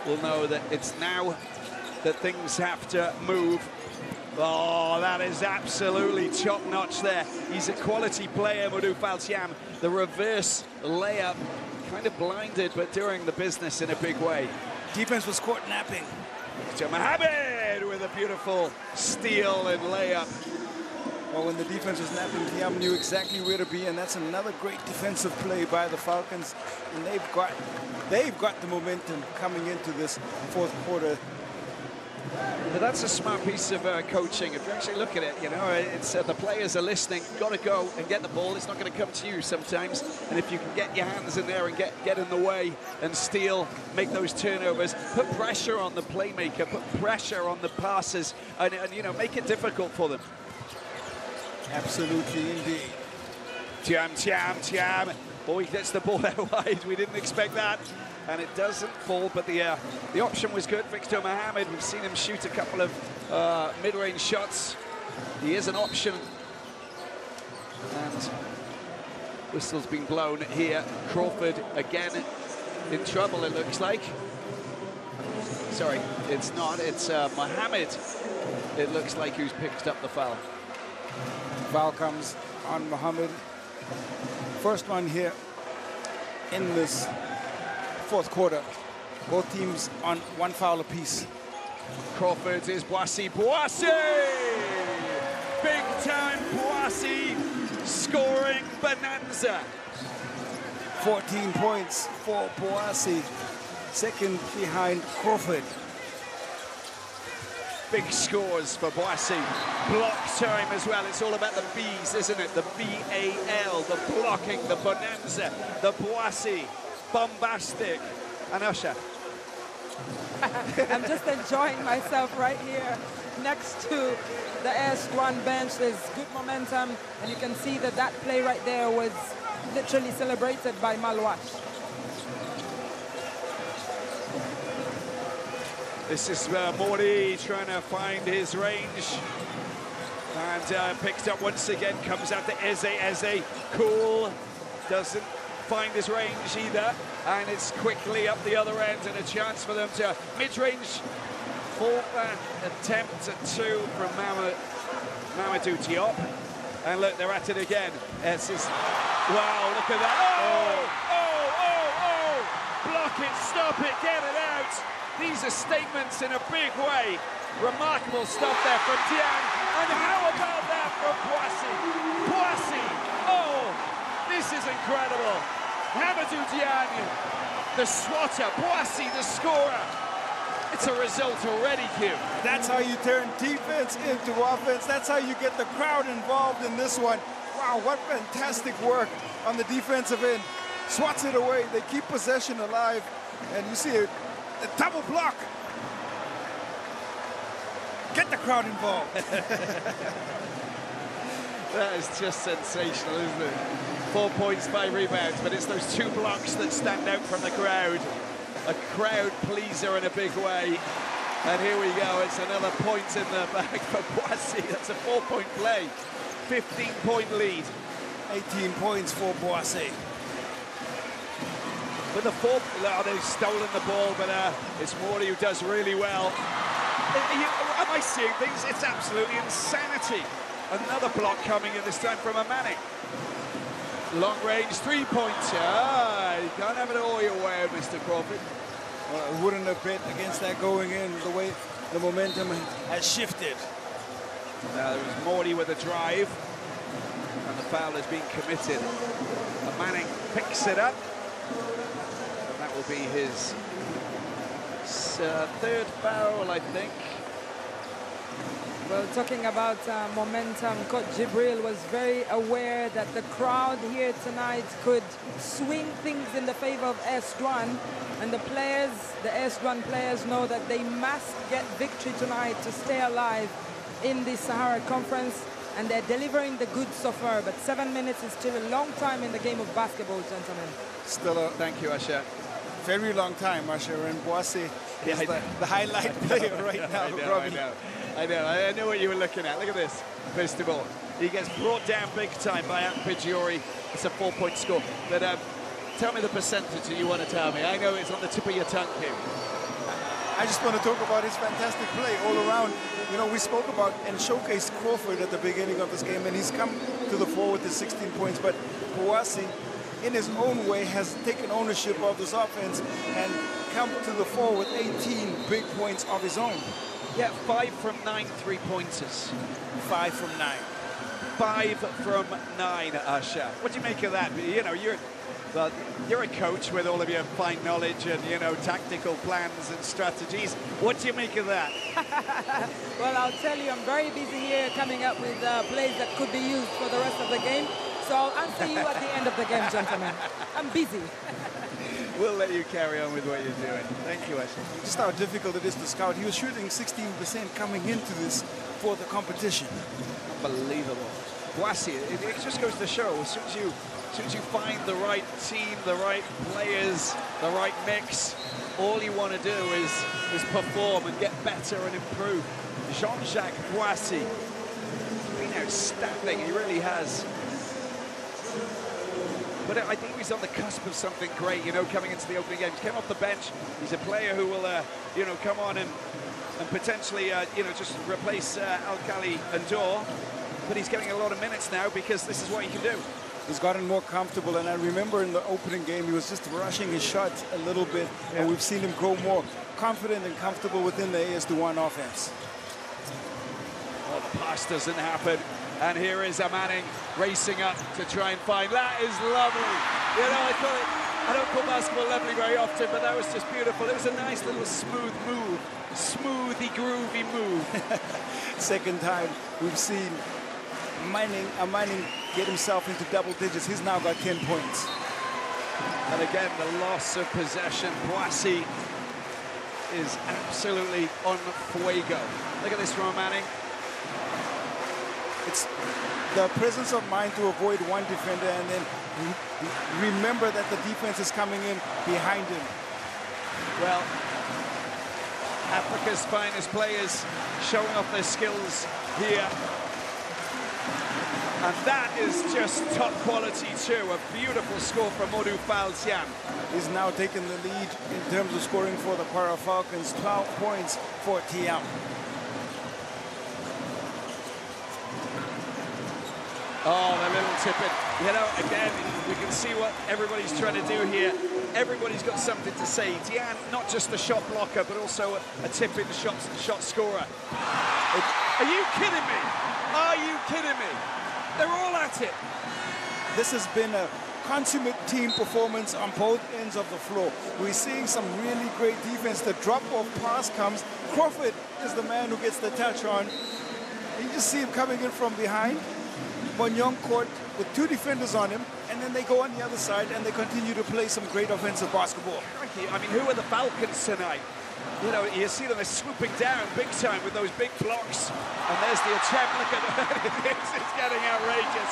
Speaker 1: will know that it's now that things have to move. Oh, that is absolutely top-notch there. He's a quality player, Modou Faltiam. The reverse layup, kind of blinded, but doing the business in a big way.
Speaker 2: Defense was caught napping.
Speaker 1: To Mohamed with a beautiful steal and layup.
Speaker 2: Well, when the defense was napping, Tiam knew exactly where to be, and that's another great defensive play by the Falcons. And they've got the momentum coming into this fourth quarter.
Speaker 1: But that's a smart piece of coaching. If you actually look at it, you know, it's the players are listening. Got to go and get the ball. It's not going to come to you sometimes. And if you can get your hands in there and get in the way and steal, make those turnovers, put pressure on the playmaker, put pressure on the passers, and you know, make it difficult for them.
Speaker 2: Absolutely, indeed.
Speaker 1: Tiam. Boy, gets the ball out wide. We didn't expect that. And it doesn't fall, but the option was good. Victor Mohamed, we've seen him shoot a couple of mid-range shots. He is an option. And whistle's been blown here. Crawford again in trouble, it looks like. Sorry, it's not. It's Mohamed, it looks like, who's picked up the foul.
Speaker 2: Foul comes on Mohamed. First one here in this fourth quarter. Both teams on one foul apiece.
Speaker 1: Crawford is Boissy. Big time Boissy scoring bonanza.
Speaker 2: 14 points for Boissy, second behind Crawford.
Speaker 1: Big scores for Boissy. Block time as well. It's all about the B's, isn't it? The BAL, the blocking, the bonanza, the Boissy, bombastic. And Usher.
Speaker 3: I'm just enjoying myself right here next to the AS Douanes bench. There's good momentum, and you can see that that play right there was literally celebrated by Malouache.
Speaker 1: This is Mordi trying to find his range. And picked up once again, comes out to Eze. Cool, doesn't find his range either. And it's quickly up the other end, and a chance for them to mid-range. Full attempt at two from Mamadou Diop. And look, they're at it again. It's just, wow, look at that. Oh! Block it, stop it, get it out. These are statements in a big way. Remarkable stuff there from Diane. And how about that from Boissy? Oh, this is incredible. Mamadou Diagne, the swatter. Boissy, the scorer. It's a result already, Q.
Speaker 2: That's how you turn defense into offense. That's how you get the crowd involved in this one. Wow, what fantastic work on the defensive end. Swats it away. They keep possession alive. And you see a double block. Get the crowd involved.
Speaker 1: That is just sensational, isn't it? 4 points, 5 rebounds, but it's those 2 blocks that stand out from the crowd. A crowd pleaser in a big way. And here we go, it's another point in the bag for Boissy. That's a 4-point play. 15-point lead.
Speaker 2: 18 points for Boissy.
Speaker 1: With the fourth, they've stolen the ball, but it's Morty who does really well. Am I seeing things? It's absolutely insanity. Another block coming in, this time from a Manning. Long range 3-pointer. You can't have it all your way, Mr. Crawford.
Speaker 2: Well, I wouldn't have bet against that going in, the way the momentum has shifted.
Speaker 1: Now there was Morty with a drive, and the foul has been committed. And Manning picks it up, and that will be his 3rd foul, I think.
Speaker 3: Well, talking about momentum, Coach Jibril was very aware that the crowd here tonight could swing things in the favor of AS Douanes, and the players, the AS Douanes players, know that they must get victory tonight to stay alive in the Sahara Conference, and they're delivering the goods so far, but 7 minutes is still a long time in the game of basketball, gentlemen.
Speaker 2: Still a
Speaker 1: Thank you, Asher.
Speaker 2: very long time, Asher, and Boissy is the highlight player right now.
Speaker 1: I know what you were looking at. Look at this. First of all, he gets brought down big time by Pidgeori. It's a 4-point score. But tell me the percentage that you want to tell me. I know it's on the tip of your tongue here.
Speaker 2: I just want to talk about his fantastic play all around. You know, we spoke about and showcased Crawford at the beginning of this game, and he's come to the fore with his 16 points. But Boissy, in his own way, has taken ownership of this offense and come to the fore with 18 big points of his own.
Speaker 1: Yeah, 5 from 9 3-pointers.
Speaker 2: 5 from 9.
Speaker 1: 5 from 9, Asher. What do you make of that? You know, you're a coach with all of your fine knowledge and, you know, tactical plans and strategies. What do you make of that?
Speaker 3: Well, I'll tell you, I'm very busy here coming up with plays that could be used for the rest of the game. So I'll answer you at the end of the game, gentlemen. I'm busy.
Speaker 1: We'll let you carry on with what you're doing. Thank you, Ashley.
Speaker 2: Just how difficult it is to scout. He was shooting 16% coming into this for the competition.
Speaker 1: Unbelievable. Boissy, it just goes to show, as soon as you find the right team, the right players, the right mix, all you want to do is perform and get better and improve. Jean-Jacques Boissy has been outstanding. He really has. But I think he's on the cusp of something great, you know, coming into the opening games. Came off the bench. He's a player who will, you know, come on and potentially, you know, just replace Al-Khali and Dor. But he's getting a lot of minutes now because this is what he can do.
Speaker 2: He's gotten more comfortable, and I remember in the opening game he was just rushing his shots a little bit, and we've seen him grow more confident and comfortable within the AS Douanes offense.
Speaker 1: Well, the pass doesn't happen. And here is Manning racing up to try and find. That is lovely. You know, I don't call basketball lovely very often, but that was just beautiful. It was a nice little smooth move. Smoothy, groovy move.
Speaker 2: Second time we've seen Manning get himself into double digits. He's now got 10 points.
Speaker 1: And again, the loss of possession. Boissy is absolutely on fuego. Look at this from Manning.
Speaker 2: It's the presence of mind to avoid one defender and then remember that the defense is coming in behind him.
Speaker 1: Well, Africa's finest players showing off their skills here. And that is just top quality too. A beautiful score from Modou Falcian.
Speaker 2: He's now taken the lead in terms of scoring for the Kwara Falcons. 12 points for Tiam.
Speaker 1: Oh, the little tip-in. You know, again, we can see what everybody's trying to do here. Everybody's got something to say. Diane, not just a shot blocker, but also a tip-in shot scorer. Are you kidding me? Are you kidding me? They're all at it.
Speaker 2: This has been a consummate team performance on both ends of the floor. We're seeing some really great defense. The drop-off pass comes. Crawford is the man who gets the touch on. You just see him coming in from behind. Bonyong court with 2 defenders on him, and then they go on the other side and they continue to play some great offensive basketball.
Speaker 1: I mean, who are the Falcons tonight? You know, you see them, they're swooping down big time with those big blocks. And there's the attempt. Look at this, it's getting outrageous.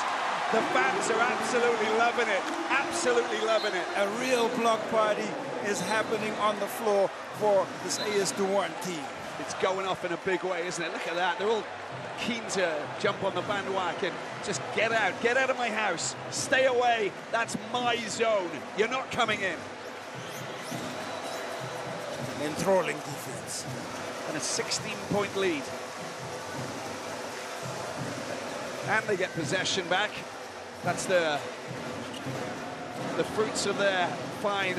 Speaker 1: The fans are absolutely loving it, absolutely loving it.
Speaker 2: A real block party is happening on the floor for this AS Douanes team.
Speaker 1: It's going off in a big way, isn't it? Look at that, they're all keen to jump on the bandwagon. Just get out of my house, stay away, that's my zone. You're not coming in.
Speaker 2: Enthralling defense.
Speaker 1: And a 16-point lead. And they get possession back. That's the fruits of their fine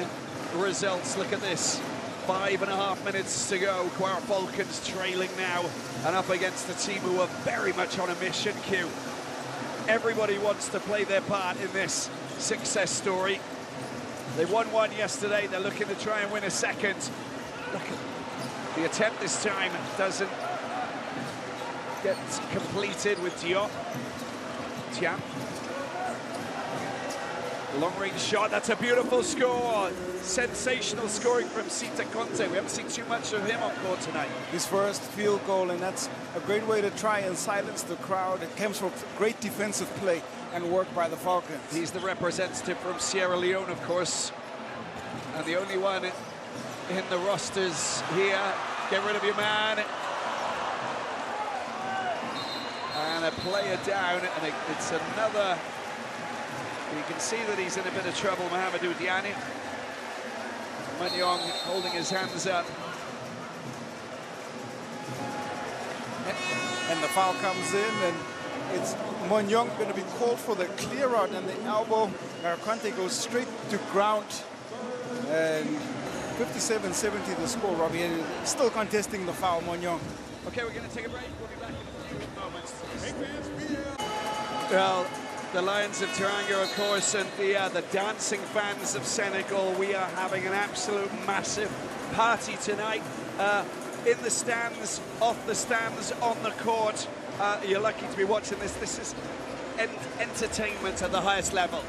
Speaker 1: results. Look at this. 5.5 minutes to go. Kwara Falcons trailing now and up against the team who are very much on a mission, Q. Everybody wants to play their part in this success story. They won one yesterday. They're looking to try and win a second. Look, the attempt this time doesn't get completed with Diop. Tiam. Long-range shot, that's a beautiful score. Sensational scoring from Sita Conte. We haven't seen too much of him on court tonight.
Speaker 2: His first field goal, and that's a great way to try and silence the crowd. It comes from great defensive play and work by the Falcons.
Speaker 1: He's the representative from Sierra Leone, of course, and the only one in the rosters here. Get rid of your man. And a player down, and it's another. You can see that he's in a bit of trouble, Mohamedou Diagne. Manyong holding his hands up.
Speaker 2: And the foul comes in, and it's Manyong going to be called for the clear out and the elbow. Conte goes straight to ground. And 57-70 the score, Robbie, and still contesting the foul, Manyong.
Speaker 1: Okay, we're going to take a break. We'll be back in a few moments. Well, the Lions of Teranga, of course, and the dancing fans of Senegal. We are having an absolute massive party tonight. In the stands, off the stands, on the court. You're lucky to be watching this. This is entertainment at the highest level.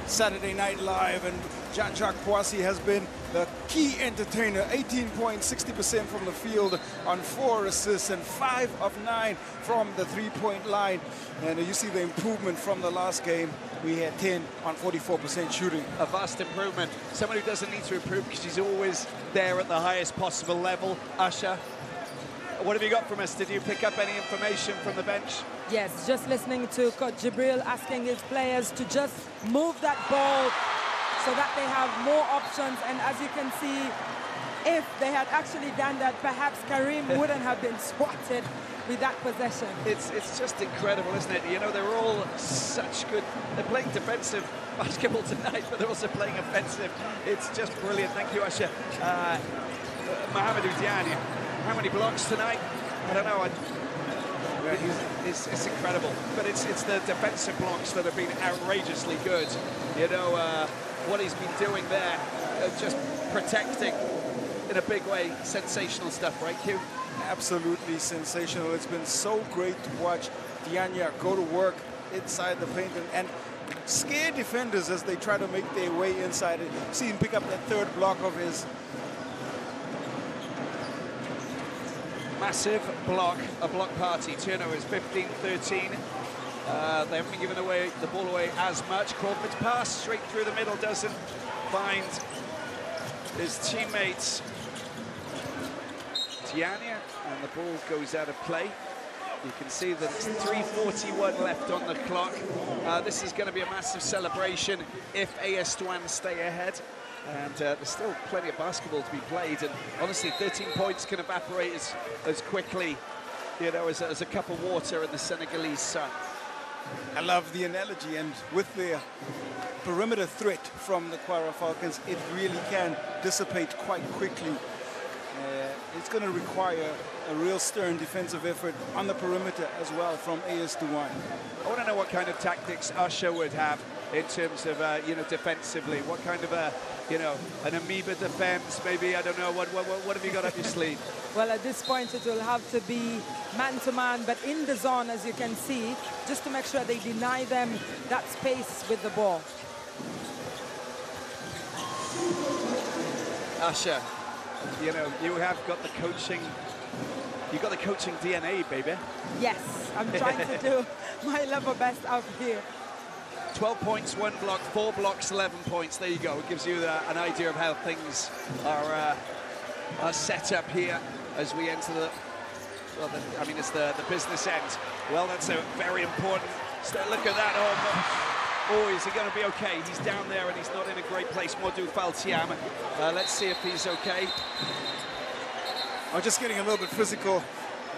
Speaker 2: Saturday Night Live, and Jean-Jacques Boissy has been the key entertainer. 18 points, 60% from the field on 4 assists, and 5 of 9 from the three-point line. And you see the improvement from the last game. We had 10 on 44% shooting.
Speaker 1: A vast improvement. Someone who doesn't need to improve because he's always there at the highest possible level. Asha, what have you got from us? Did you pick up any information from the bench?
Speaker 3: Yes, just listening to Coach Jibril asking his players to just move that ball so that they have more options. And as you can see, if they had actually done that, perhaps Karim wouldn't have been swatted with that possession. It's
Speaker 1: just incredible, isn't it? You know, they're all such good. They're playing defensive basketball tonight, but they're also playing offensive. It's just brilliant. Thank you, Asha. Mohamedou Diagne. How many blocks tonight? I don't know. It's incredible, but it's the defensive blocks that have been outrageously good. You know, what he's been doing there, just protecting in a big way. Sensational stuff, right, Q?
Speaker 2: Absolutely sensational. It's been so great to watch Diagne go to work inside the paint and scare defenders as they try to make their way inside it. See him pick up that third block of his.
Speaker 1: Massive block, a block party. Turnovers 15-13. They haven't been giving away the ball away as much. Crawford's pass straight through the middle doesn't find his teammates. Diagne, and the ball goes out of play. You can see that it's 3:41 left on the clock. This is going to be a massive celebration if AS Douanes stay ahead. And there's still plenty of basketball to be played, and honestly 13 points can evaporate as quickly, you know, as a cup of water in the Senegalese sun.
Speaker 2: I love the analogy, and with the perimeter threat from the Kwara Falcons, it really can dissipate quite quickly. It's going to require a real stern defensive effort on the perimeter as well from AS Douanes.
Speaker 1: I want to know what kind of tactics Usher would have in terms of, you know, defensively. What kind of a, you know, an amoeba defense, maybe, I don't know, what have you got up your sleeve?
Speaker 3: Well, at this point, it will have to be man-to-man, but in the zone, as you can see, just to make sure they deny them that space with the ball.
Speaker 1: Usher you know, you have got the coaching. You got the coaching DNA, baby.
Speaker 3: Yes, I'm trying to do my level best out here.
Speaker 1: 12 points, 1 block, 4 blocks, 11 points. There you go. It gives you an idea of how things are set up here as we enter the, well, I mean, it's the business end. Well, that's a very important, look at that. Oh, is he going to be okay? He's down there and he's not in a great place. Modou Faltiam. Let's see if he's okay.
Speaker 2: I'm just getting a little bit physical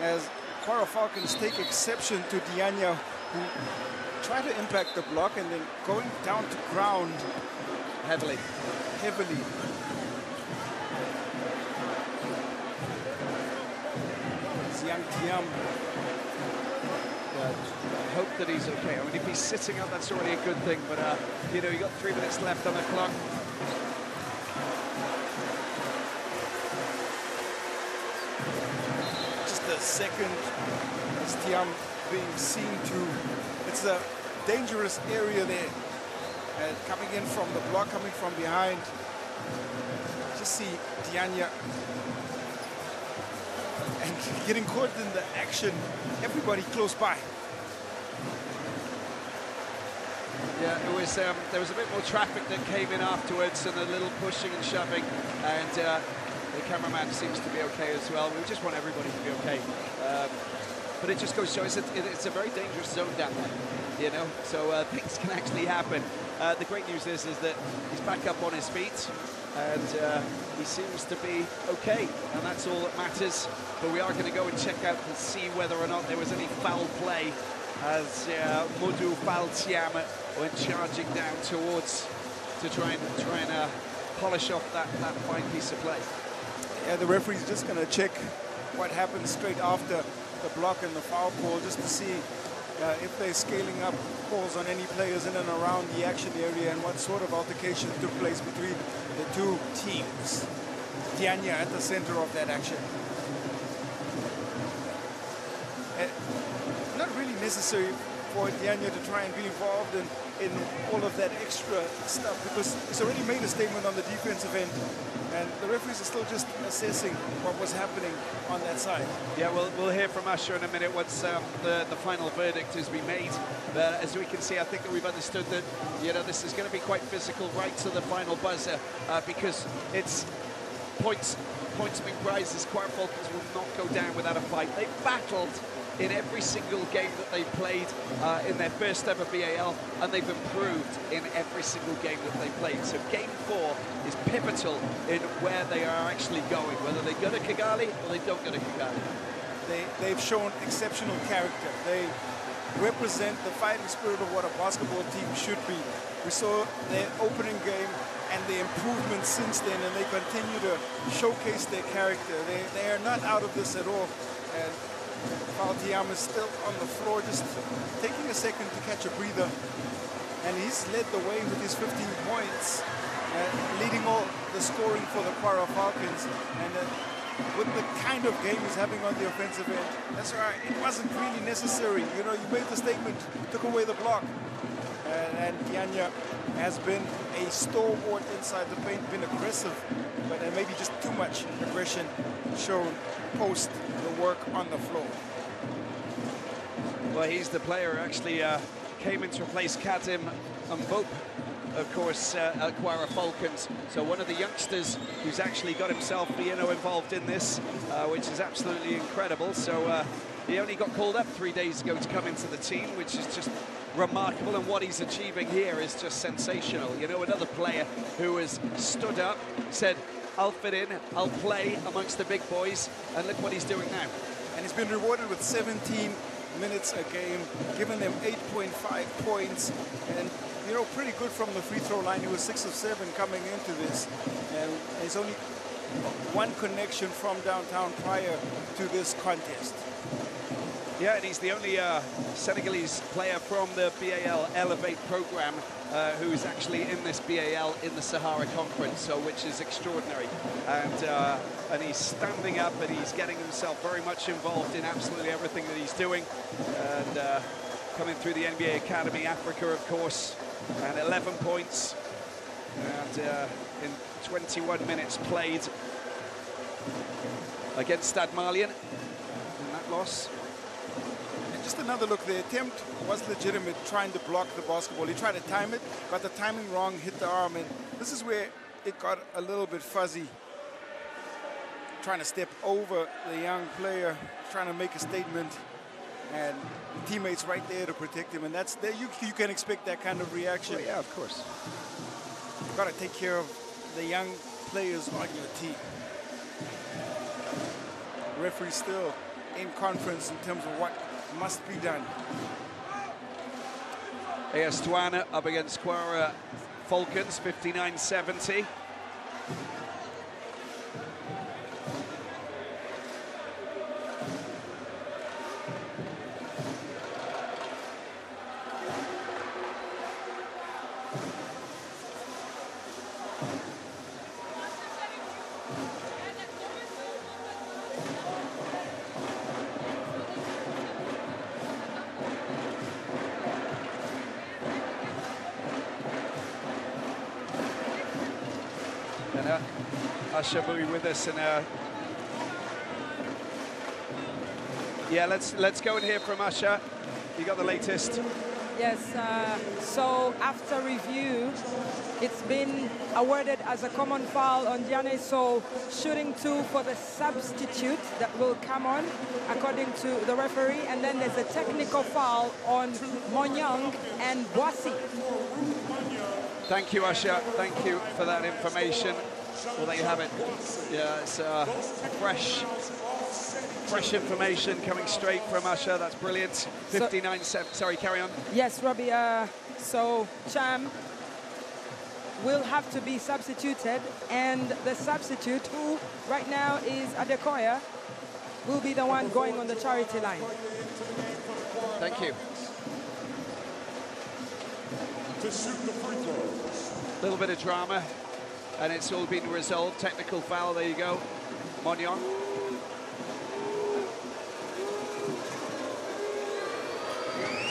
Speaker 2: as Kwara Falcons take exception to Dianya, who try to impact the block and then going down to ground
Speaker 1: heavily.
Speaker 2: Xiang Tiam.
Speaker 1: I hope that he's okay. I mean, if he's sitting up, that's already a good thing. But you know, you got 3 minutes left on the clock.
Speaker 2: Just a second as Tiam being seen through. It's a dangerous area there. And coming in from the block, coming from behind. Just see Dianya and getting caught in the action. Everybody close by.
Speaker 1: Yeah, it was. There was a bit more traffic that came in afterwards, and a little pushing and shoving. And the cameraman seems to be okay as well. We just want everybody to be okay. But it just goes to show it's a very dangerous zone down there, you know. So things can actually happen. The great news is that he's back up on his feet, and he seems to be okay, and that's all that matters. But we are going to go and check out and see whether or not there was any foul play as Modou Faltiam went charging down towards to try and polish off that fine piece of play.
Speaker 2: Yeah, the referee's just going to check what happened straight after the block and the foul call, just to see if they're scaling up calls on any players in and around the action area and what sort of altercation took place between the two teams. Dianya at the center of that action. Not really necessary for Dianya to try and be involved in all of that extra stuff, because he's already made a statement on the defensive end, and the referees are still just assessing what was happening on that side.
Speaker 1: Yeah, we'll hear from Usher in a minute once the final verdict has been made. But as we can see, I think that we've understood that, you know, this is going to be quite physical right to the final buzzer, because it's points being prizes. Kwara Falcons will not go down without a fight. They battled in every single game that they've played in their first ever BAL, and they've improved in every single game that they played. So game 4 is pivotal in where they are actually going, whether they go to Kigali or they don't go to Kigali.
Speaker 2: They've shown exceptional character. They represent the fighting spirit of what a basketball team should be. We saw their opening game and the improvement since then, and they continue to showcase their character. They are not out of this at all. And Faltiam is still on the floor, just taking a second to catch a breather. And he's led the way with his 15 points, leading all the scoring for the Kwara Falcons. And with the kind of game he's having on the offensive end, that's right, it wasn't really necessary. You know, you made the statement, took away the block. And Dianya has been a stalwart inside the paint, been aggressive, but maybe just too much aggression shown post the work on the floor.
Speaker 1: Well, he's the player who actually came in to replace Kadim Mbop, of course, at Kwara Falcons. So one of the youngsters who's actually got himself, you know, involved in this, which is absolutely incredible. So he only got called up 3 days ago to come into the team, which is just remarkable, and what he's achieving here is just sensational. You know, another player who has stood up, said, I'll fit in, I'll play amongst the big boys, and look what he's doing now.
Speaker 2: And he's been rewarded with 17 minutes a game, giving them 8.5 points, and, you know, pretty good from the free throw line. He was 6 of 7 coming into this, and he's only one connection from downtown prior to this contest.
Speaker 1: Yeah, and he's the only Senegalese player from the BAL Elevate program who's actually in this BAL in the Sahara Conference, so which is extraordinary. And he's standing up and he's getting himself very much involved in absolutely everything that he's doing. And coming through the NBA Academy, Africa, of course, and 11 points. And in 21 minutes played, against Stade Malien in that loss.
Speaker 2: And just another look, the attempt was legitimate, trying to block the basketball. He tried to time it, got the timing wrong, hit the arm, and this is where it got a little bit fuzzy. Trying to step over the young player, trying to make a statement, and the teammates right there to protect him, and that's there. You can expect that kind of reaction.
Speaker 1: Well, yeah, of course.
Speaker 2: You've got to take care of the young players on your team. Referee still in conference in terms of what must be done.
Speaker 1: AS Douanes up against Kwara Falcons, 59-70. And Asha will be with us, and yeah, let's go and hear from Asha. You got the latest?
Speaker 3: Yes, so after review, it's been awarded as a common foul on Douanes, so shooting 2 for the substitute that will come on, according to the referee, and then there's a technical foul on Monyang and Boissy.
Speaker 1: Thank you, Asha. Thank you for that information. Well, there you have it. Yeah, it's fresh information coming straight from Asha. That's brilliant. 59-7. Sorry, carry on.
Speaker 3: Yes, Robbie. So Cham will have to be substituted, and the substitute, who right now is Adekoya, will be the one going on the charity line.
Speaker 1: Thank you. A little bit of drama, and it's all been resolved. Technical foul, there you go. Monyang.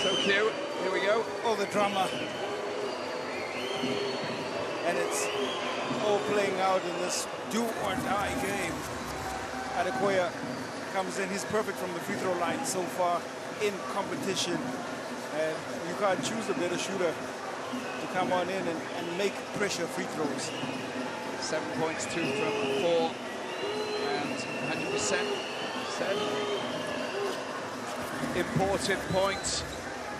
Speaker 1: So cute. Here we go.
Speaker 2: All the drama. And it's all playing out in this do-or-die game. Adekoya comes in. He's perfect from the free throw line so far in competition. And you can't choose a better shooter to come on in and make pressure free throws.
Speaker 1: 7 points, 2 from 4, and 100%. 7. Important points,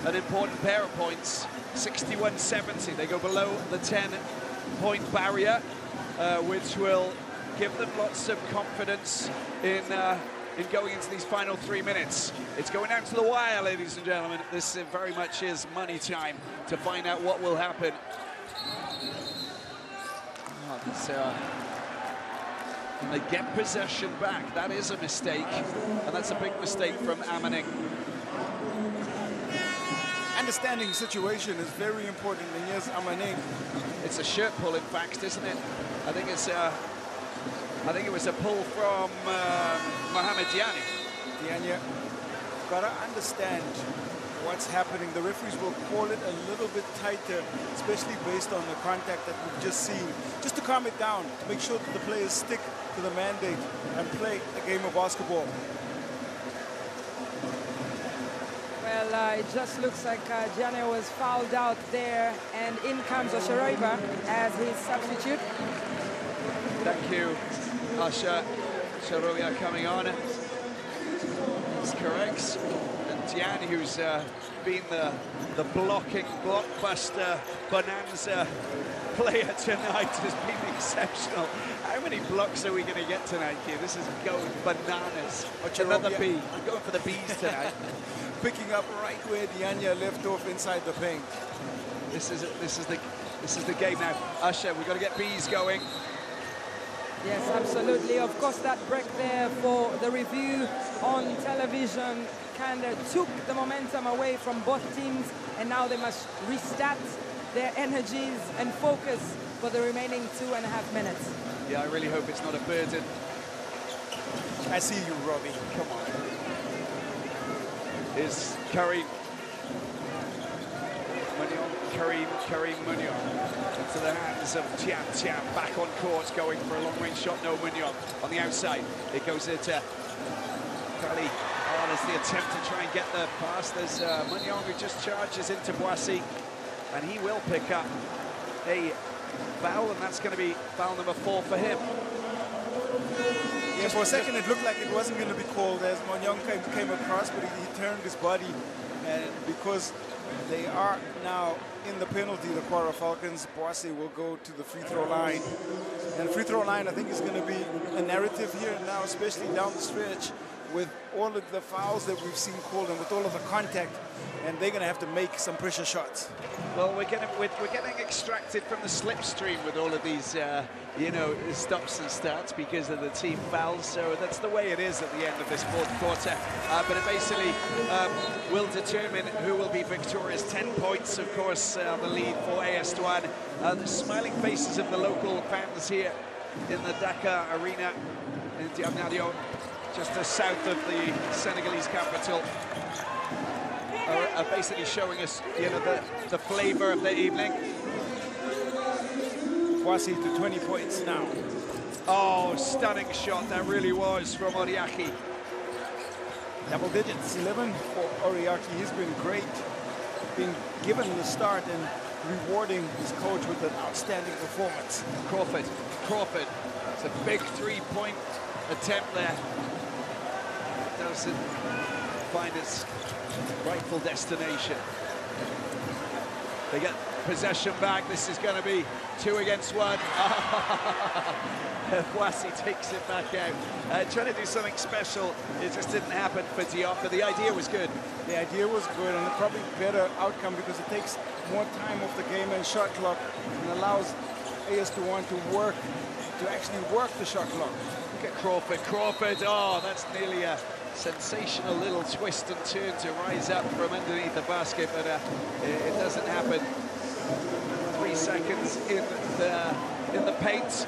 Speaker 1: an important pair of points. 61-70. They go below the 10-point barrier, which will give them lots of confidence in going into these final 3 minutes. It's going down to the wire, ladies and gentlemen. This very much is money time to find out what will happen. And they get possession back. That is a mistake, and that's a big mistake from Amaning.
Speaker 2: Understanding the situation is very important, and yes, Amaning.
Speaker 1: It's a shirt pull, in fact, isn't it? I think it's I think it was a pull from Mohamed Diani.
Speaker 2: Diani, gotta understand what's happening. The referees will call it a little bit tighter, especially based on the contact that we've just seen, just to calm it down, to make sure that the players stick to the mandate and play a game of basketball.
Speaker 3: Well, it just looks like Diani was fouled out there, and in comes Osharoiba as his substitute.
Speaker 1: Thank you, Asha. Sharoya coming on. That's correct. And Diani, who's been the blocking blockbuster bonanza player tonight, has been exceptional. How many blocks are we going to get tonight, Q? This is going bananas. Another B. I'm going for the B's tonight.
Speaker 2: Picking up right where Diani left off inside the paint.
Speaker 1: This is the game now. Asha, we've got to get B's going.
Speaker 3: Yes, absolutely. Of course, that break there for the review on television kind of took the momentum away from both teams, and now they must restart their energies and focus for the remaining 2.5 minutes.
Speaker 1: Yeah, I really hope it's not a burden.
Speaker 2: I see you, Robbie.
Speaker 1: Come on. Is Curry Karim Munyon into the hands of Tiam, back on court, going for a long-range shot. No, Munyon on the outside. It goes into Kali. Oh, there's the attempt to try and get the pass. There's Munyon who just charges into Boissy, and he will pick up a foul, and that's going to be foul number 4 for him.
Speaker 2: Yeah, for a second it looked like it wasn't going to be called as Munyon came across, but he turned his body, and because they are now in the penalty, the Kwara Falcons, Boissy will go to the free throw line. And the free throw line, I think, is going to be a narrative here now, especially down the stretch, with all of the fouls that we've seen called and with all of the contact, and they're going to have to make some pressure shots.
Speaker 1: Well, we're getting extracted from the slipstream with all of these, you know, stops and starts because of the team fouls. So that's the way it is at the end of this fourth quarter. But it basically will determine who will be victorious. 10 points, of course, the lead for AS Douanes. The smiling faces of the local fans here in the Dakar arena in Diamniadio, just south of the Senegalese capital, are basically showing us, you know, the flavour of the evening.
Speaker 2: Boissy to 20 points now.
Speaker 1: Oh, stunning shot that really was from Oriaki.
Speaker 2: Double digits, 11 for Oriaki. He's been great, being given the start and rewarding his coach with an outstanding performance.
Speaker 1: Crawford, it's a big three-point attempt there. Doesn't find its rightful destination. They get possession back. This is going to be 2 against 1. Boissy takes it back out. Trying to do something special. It just didn't happen for Diop, but the idea was good.
Speaker 2: The idea was good, and probably better outcome because it takes more time off the game and shot clock and allows AS Douanes to actually work the shot clock.
Speaker 1: Look at Crawford. Oh, that's nearly a sensational little twist and turn to rise up from underneath the basket, but it doesn't happen. 3 seconds in the paint.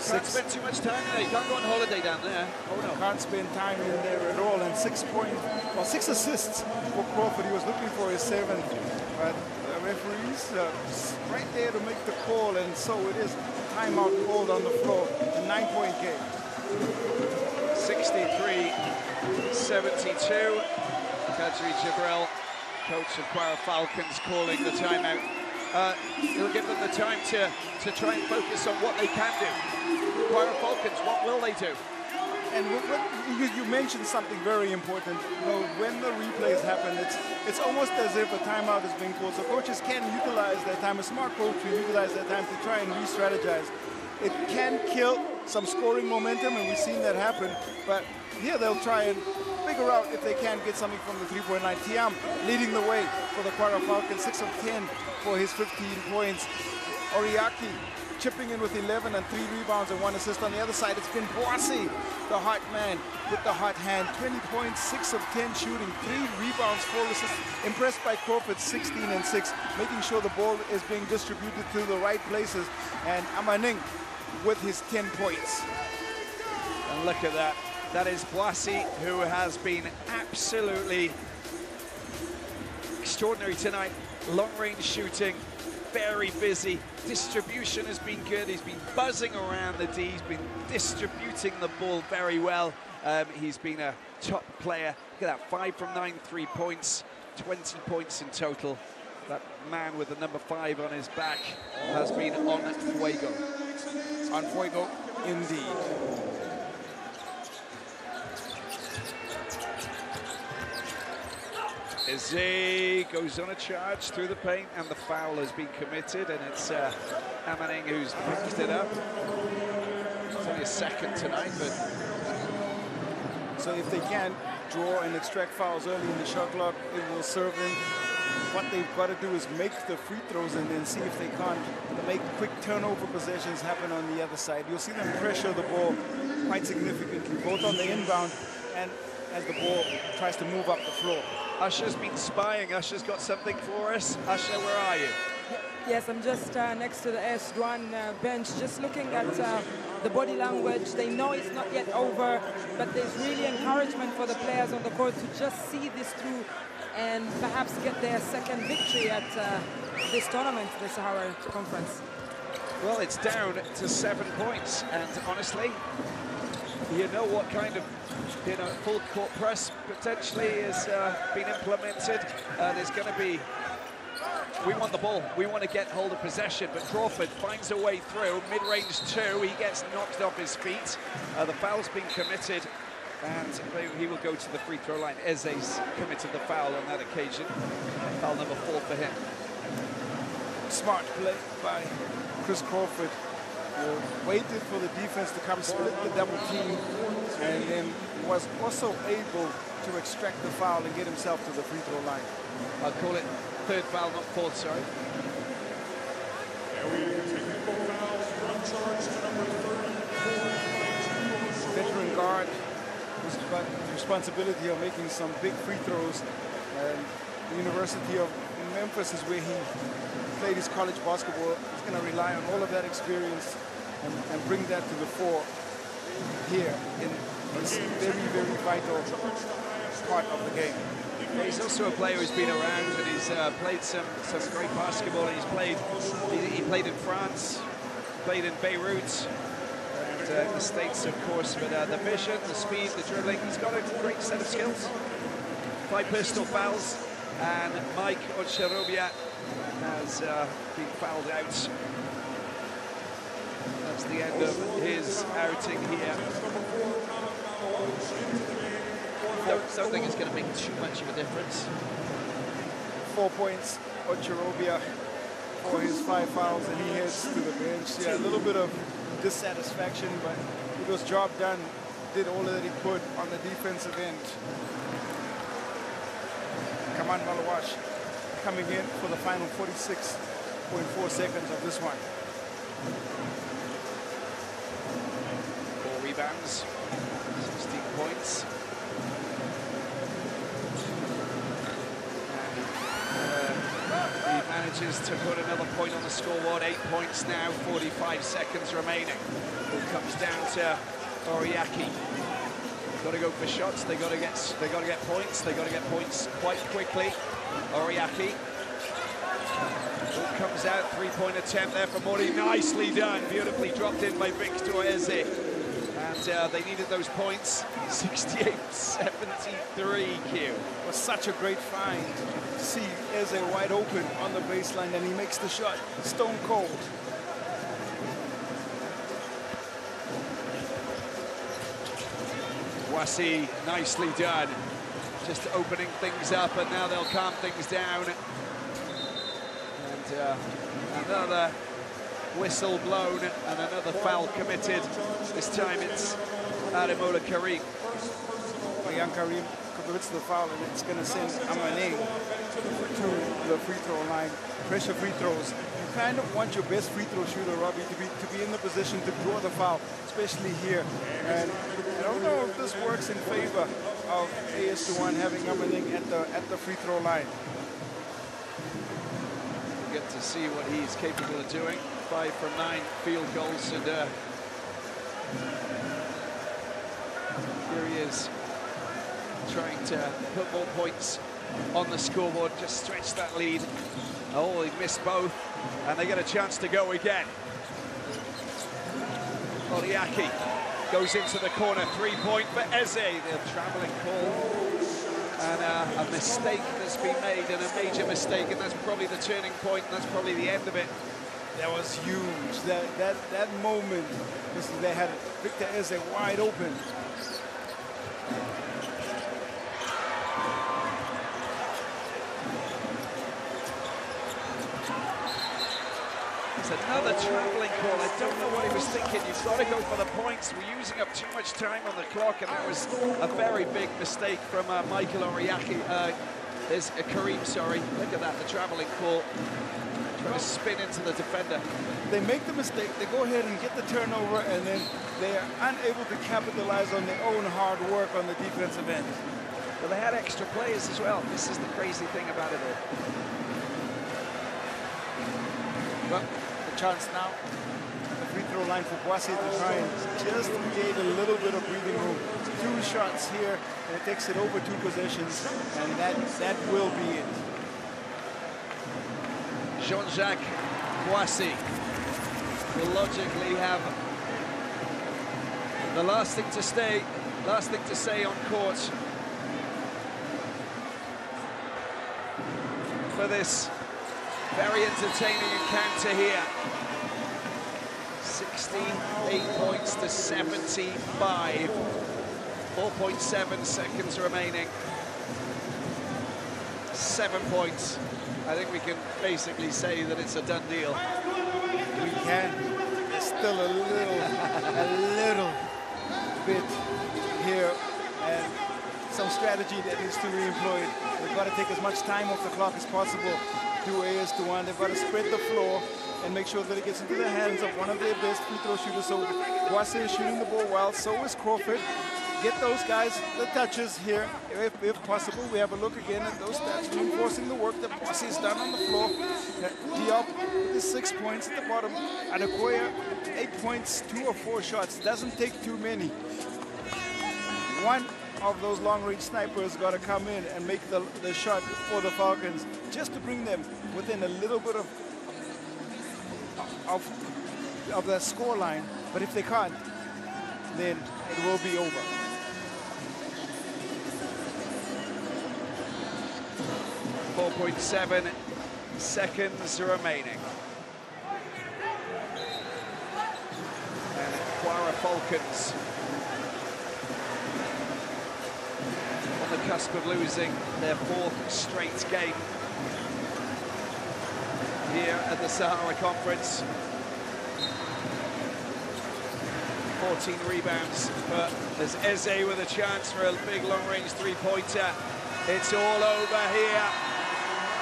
Speaker 1: Can't spend too much time there. You can't go on holiday down there.
Speaker 2: Oh no, can't spend time in there at all. And 6 assists for Crawford. He was looking for his 7th, but the referees right there to make the call, and so it is. Timeout called on the floor. A 9-point game.
Speaker 1: 63-72. Kadri Jibril, coach of Kwara Falcons, calling the timeout. It'll give them the time to try and focus on what they can do. Kwara Falcons, what will they do?
Speaker 2: And you mentioned something very important. You know, when the replays happen, it's almost as if a timeout is being called. So coaches can utilize their time. A smart coach will utilize their time to try and re-strategize. It can kill some scoring momentum, and we've seen that happen. But here they'll try and figure out if they can get something from the three-point line. Tiam leading the way for the Kwara Falcons, 6 of 10 for his 15 points. Oriaki chipping in with 11 and 3 rebounds and 1 assist. On the other side, it's been Boissy, the hot man with the hot hand. 20 points, 6 of 10 shooting, 3 rebounds, 4 assists. Impressed by Crawford, 16 and 6, making sure the ball is being distributed to the right places. And Amaning with his 10 points.
Speaker 1: And look at that. That is Boissy, who has been absolutely extraordinary tonight. Long-range shooting, very busy. Distribution has been good. He's been buzzing around the D. He's been distributing the ball very well. He's been a top player. Look at that, 5 from 9 3-points, 20 points in total. That man with the number 5 on his back has been on fuego.
Speaker 2: On fuego, indeed.
Speaker 1: Izzy goes on a charge through the paint, and the foul has been committed, and it's Amaning who's picked it up. It's only a second tonight, but...
Speaker 2: So if they can draw and extract fouls early in the shot clock, it will serve them. What they've got to do is make the free throws and then see if they can't make quick turnover possessions happen on the other side. You'll see them pressure the ball quite significantly, both on the inbound and as the ball tries to move up the floor.
Speaker 1: Usher's been spying. Usher's got something for us. Usher, where are you?
Speaker 3: Yes, I'm just next to the AS Douanes bench, just looking at the body language. They know it's not yet over, but there's really encouragement for the players on the court to just see this through and perhaps get their second victory at this tournament, the Sahara Conference.
Speaker 4: Well, it's down to 7 points, and honestly, you know what kind of full court press potentially has been implemented. There's going to be, we want the ball, we want to get hold of possession, but Crawford finds a way through, mid-range 2, he gets knocked off his feet. The foul's been committed, and he will go to the free throw line. Eze's committed the foul on that occasion. Foul number 4 for him.
Speaker 2: Smart play by Chris Crawford. Waited for the defense to come split the double team, and then was also able to extract the foul and get himself to the free throw line.
Speaker 4: I'll call it 3rd foul, not 4th, sorry.
Speaker 2: Veteran guard was responsibility of making some big free throws. And the University of Memphis is where he played his college basketball. He's going to rely on all of that experience and bring that to the fore here in this very, very vital part of the game.
Speaker 4: Yeah, he's also a player who's been around, and he's played some great basketball. He played in France, played in Beirut, and in the States, of course. But the vision, the speed, the dribbling, he's got a great set of skills. 5 personal fouls, and Mike Ocherobia has been fouled out. That's the end of his outing here. Don't think it's going to make too much of a difference.
Speaker 2: 4 points, Ocherobia for his 5 fouls, and he heads to the bench. Yeah, a little bit of dissatisfaction, but it was job done. Did all that he could on the defensive end. Kaman Malawash coming in for the final 46.4 seconds of this one.
Speaker 4: 4 rebounds, 16 points. He manages to put another point on the scoreboard. 8 points now, 45 seconds remaining. It comes down to Oriaki. Got to go for shots. They got to get points. They got to get points quite quickly. Oriaki. Ball comes out. 3-point attempt there for Mori. Nicely done. Beautifully dropped in by Victor Eze. And they needed those points. 68-73, Q.
Speaker 2: It was such a great find to see Eze wide open on the baseline, and he makes the shot stone cold.
Speaker 4: Wasi, nicely done. Just opening things up, and now they'll calm things down. And another whistle blown and another foul committed. This time it's Ademola Karim.
Speaker 2: Young Karim commits the foul, and it's going to send Amane to the free throw line. Pressure free throws. You kind of want your best free throw shooter, Robbie, to be in the position to draw the foul, especially here. And I don't know if this works in favor of AS Douanes having Amane at the free throw line.
Speaker 4: We'll get to see what he's capable of doing. 5 from 9 field goals, and here he is, trying to put more points on the scoreboard, just stretch that lead. Oh, he missed both, and they get a chance to go again. Oriaki goes into the corner, 3-point for Eze, the traveling call. And a mistake that's been made, and a major mistake, and that's probably the turning point, and that's probably the end of it.
Speaker 2: That was huge. That moment, they had Victor Eze wide open.
Speaker 4: It's another traveling call. I don't know what he was thinking. You've got to go for the points. We're using up too much time on the clock, and that was a very big mistake from Michael Oriaki. There's Karim, sorry. Look at that, the traveling call. Trying to spin into the defender.
Speaker 2: They make the mistake, they go ahead and get the turnover, and then they are unable to capitalize on their own hard work on the defensive end.
Speaker 4: But they had extra players as well. This is the crazy thing about it all.
Speaker 2: got the chance now. The free throw line for Boise to try and just create a little bit of breathing room. 2 shots here, and it takes it over 2 possessions, and that will be it.
Speaker 4: Jean-Jacques Boissy will logically have the last thing to say on court for this very entertaining encounter here. 68 points to 75. 4.7 seconds remaining. 7 points. I think we can basically say that it's a done deal.
Speaker 2: We can. There's still a little bit here, and some strategy that needs to be employed. They've got to take as much time off the clock as possible to AS Douanes. They've got to spread the floor and make sure that it gets into the hands of one of their best free throw shooters. So Boissy is shooting the ball well, so is Crawford. Get those guys the touches here, if possible. We have a look again at those stats, reinforcing the work that Boissy's done on the floor. Diop with his 6 points at the bottom. Adekoya, 8 points, 2 or 4 shots. Doesn't take too many. One of those long-range snipers got to come in and make the shot for the Falcons, just to bring them within a little bit of the score line. But if they can't, then it will be over.
Speaker 4: 4.7 seconds remaining. And Kwara Falcons on the cusp of losing their 4th straight game here at the Sahara Conference. 14 rebounds, but there's Eze with a chance for a big long-range three-pointer. It's all over here.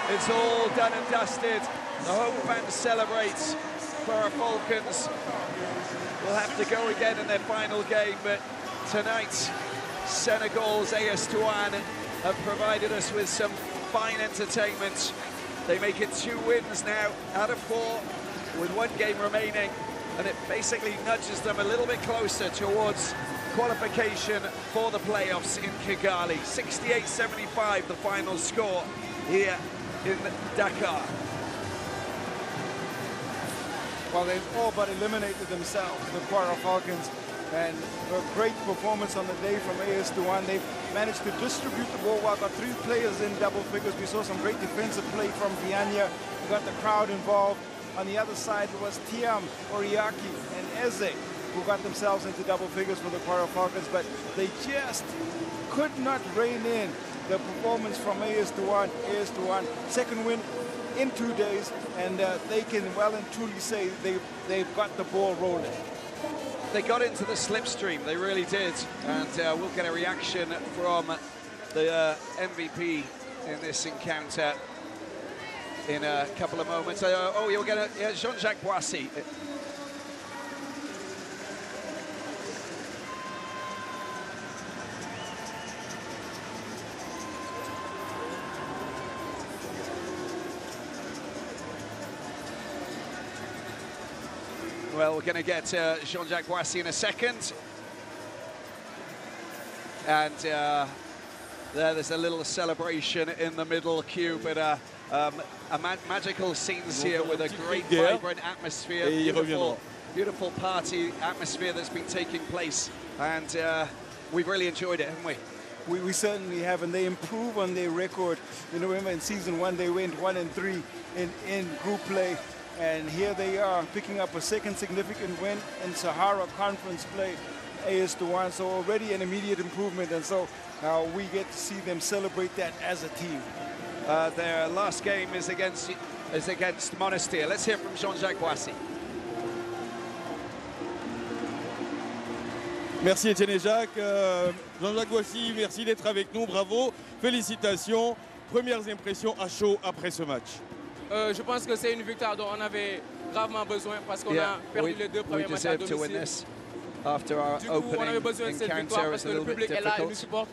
Speaker 4: It's all done and dusted. The home fans celebrate. Kwara Falcons will have to go again in their final game, but tonight, Senegal's AS Douanes have provided us with some fine entertainment. They make it 2 wins now out of 4 with 1 game remaining, and it basically nudges them a little bit closer towards qualification for the playoffs in Kigali. 68-75 the final score here in Dakar.
Speaker 2: Well, they've all but eliminated themselves, the Kwara Falcons, and a great performance on the day from AS Douanes. They've managed to distribute the ball well, got 3 players in double figures. We saw some great defensive play from Vianya. We got the crowd involved. On the other side was Tiam, Oriaki, and Eze, who got themselves into double figures for the Kwara Falcons, but they just could not rein in the performance from AS Douanes. AS Douanes, 2nd win in 2 days, and they can well and truly say they've got the ball rolling.
Speaker 4: They got into the slipstream, they really did, and we'll get a reaction from the MVP in this encounter in a couple of moments. Oh, you'll get Jean-Jacques Boissy. Well, we're going to get Jean-Jacques Boissy in a second. And there's a little celebration in the middle queue, but magical scenes here with a great, vibrant atmosphere. Beautiful party atmosphere that's been taking place. And we've really enjoyed it, haven't we?
Speaker 2: We certainly have, and they improve on their record. You know, remember in season 1, they went 1-3 in group play. And here they are, picking up a 2nd significant win in Sahara Conference play, AS Douanes. So already an immediate improvement, and so we get to see them celebrate that as a team.
Speaker 4: Their last game is against Monastir. Let's hear from Jean-Jacques Boissy.
Speaker 5: Merci Etienne et Jacques. Jean-Jacques Boissy, merci d'être avec nous, bravo, félicitations. Premières impressions à chaud après ce match.
Speaker 6: Je pense que c'est une victoire dont on avait gravement besoin parce qu'on a perdu les 2 premiers matchs à domicile.
Speaker 4: After our
Speaker 6: du coup, on avait besoin de cette victoire parce que le public est là et nous supporte.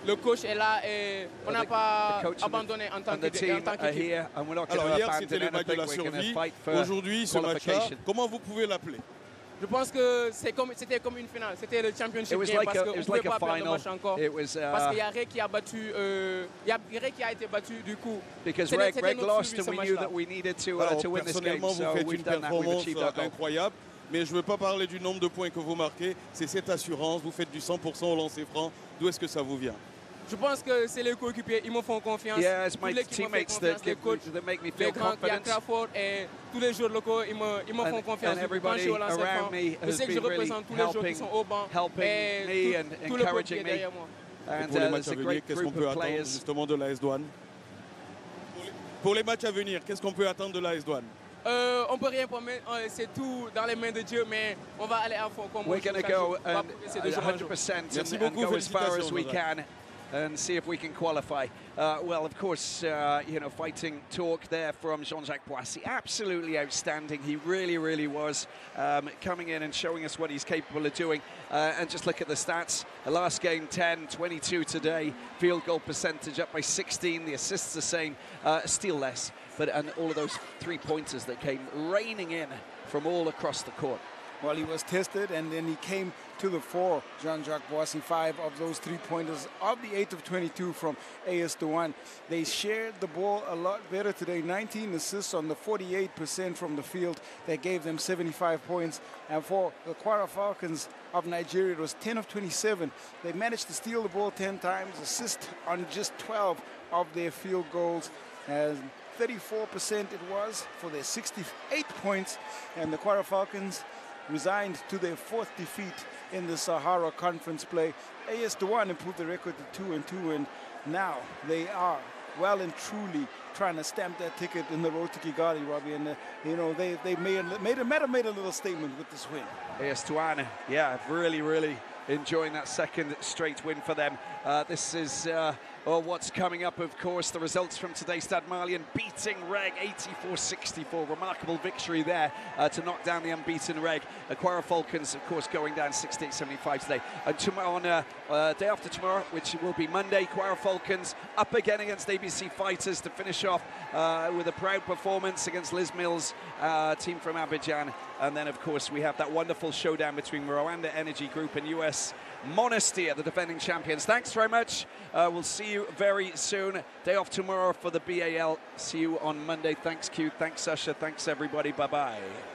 Speaker 6: le coach est là et on n'a pas abandonné en tant qu'équipe.
Speaker 5: Alors hier, c'était le match de la survie. Aujourd'hui, ce match-là, comment vous pouvez l'appeler?
Speaker 6: Je pense que c'était comme une finale. C'était le championship game parce qu'on ne pouvait pas perdre le match encore. Parce qu'il y a Ray qui a battu, Ray qui a été battu du coup.
Speaker 1: Because Reg lost and we knew that we needed to win this game.
Speaker 5: Personnellement, vous faites une performance
Speaker 1: that goal.
Speaker 5: incroyable. Mais je ne veux pas parler du nombre de points que vous marquez. C'est cette assurance. Vous faites du 100% au lancer franc. D'où est-ce que ça vous vient?
Speaker 6: Je pense que c'est les coéquipiers, ils me font confiance.
Speaker 1: Yeah, it's my teammates that make me feel confident.
Speaker 6: Crawford et tous les joueurs locaux, ils me font confiance.
Speaker 1: And everybody around me has been really helping me and encouraging me.
Speaker 5: And pour les matchs à venir, qu'est-ce qu'on peut attendre justement de l'AS Douanes? Pour les matchs à venir, qu'est-ce qu'on peut attendre de l'AS Douanes?
Speaker 6: On peut rien promettre, c'est tout dans les mains de Dieu, mais on va aller à fond comme
Speaker 1: we're going to go 100% and go as far as we can and see if we can qualify. Well, of course, you know, fighting talk there from Jean-Jacques Boissy. Absolutely outstanding. He really, really was coming in and showing us what he's capable of doing. And just look at the stats. The last game, 10, 22 today. Field goal percentage up by 16. The assists the same, still less. And all of those three-pointers that came raining in from all across the court.
Speaker 2: Well, he was tested, and then he came to the fore. Jean-Jacques Boissy, 5 of those 3-pointers of the 8 of 22 from AS Douanes. They shared the ball a lot better today. 19 assists on the 48% from the field. That gave them 75 points. And for the Kwara Falcons of Nigeria, it was 10 of 27. They managed to steal the ball 10 times, assist on just 12 of their field goals. 34% it was for their 68 points. And the Kwara Falcons resigned to their 4th defeat in the Sahara Conference play. AS Douanes improved the record to 2-2, and now they are well and truly trying to stamp that ticket in the road to Kigali, Robbie. And you know, they made a little statement with this win.
Speaker 1: AS Douanes, yeah, really enjoying that second straight win for them. This is what's coming up, of course. The results from today: Stade Malien beating Reg 84-64. Remarkable victory there to knock down the unbeaten Reg. Kwara Falcons, of course, going down 68-75 today. And tomorrow, on day after tomorrow, which will be Monday, Kwara Falcons up again against ABC Fighters to finish off with a proud performance against Liz Mills, team from Abidjan. And then, of course, we have that wonderful showdown between Rwanda Energy Group and US Monastir, the defending champions. Thanks very much. We'll see you very soon. Day off tomorrow for the BAL. See you on Monday. Thanks, Q. Thanks, Sasha. Thanks, everybody. Bye-bye.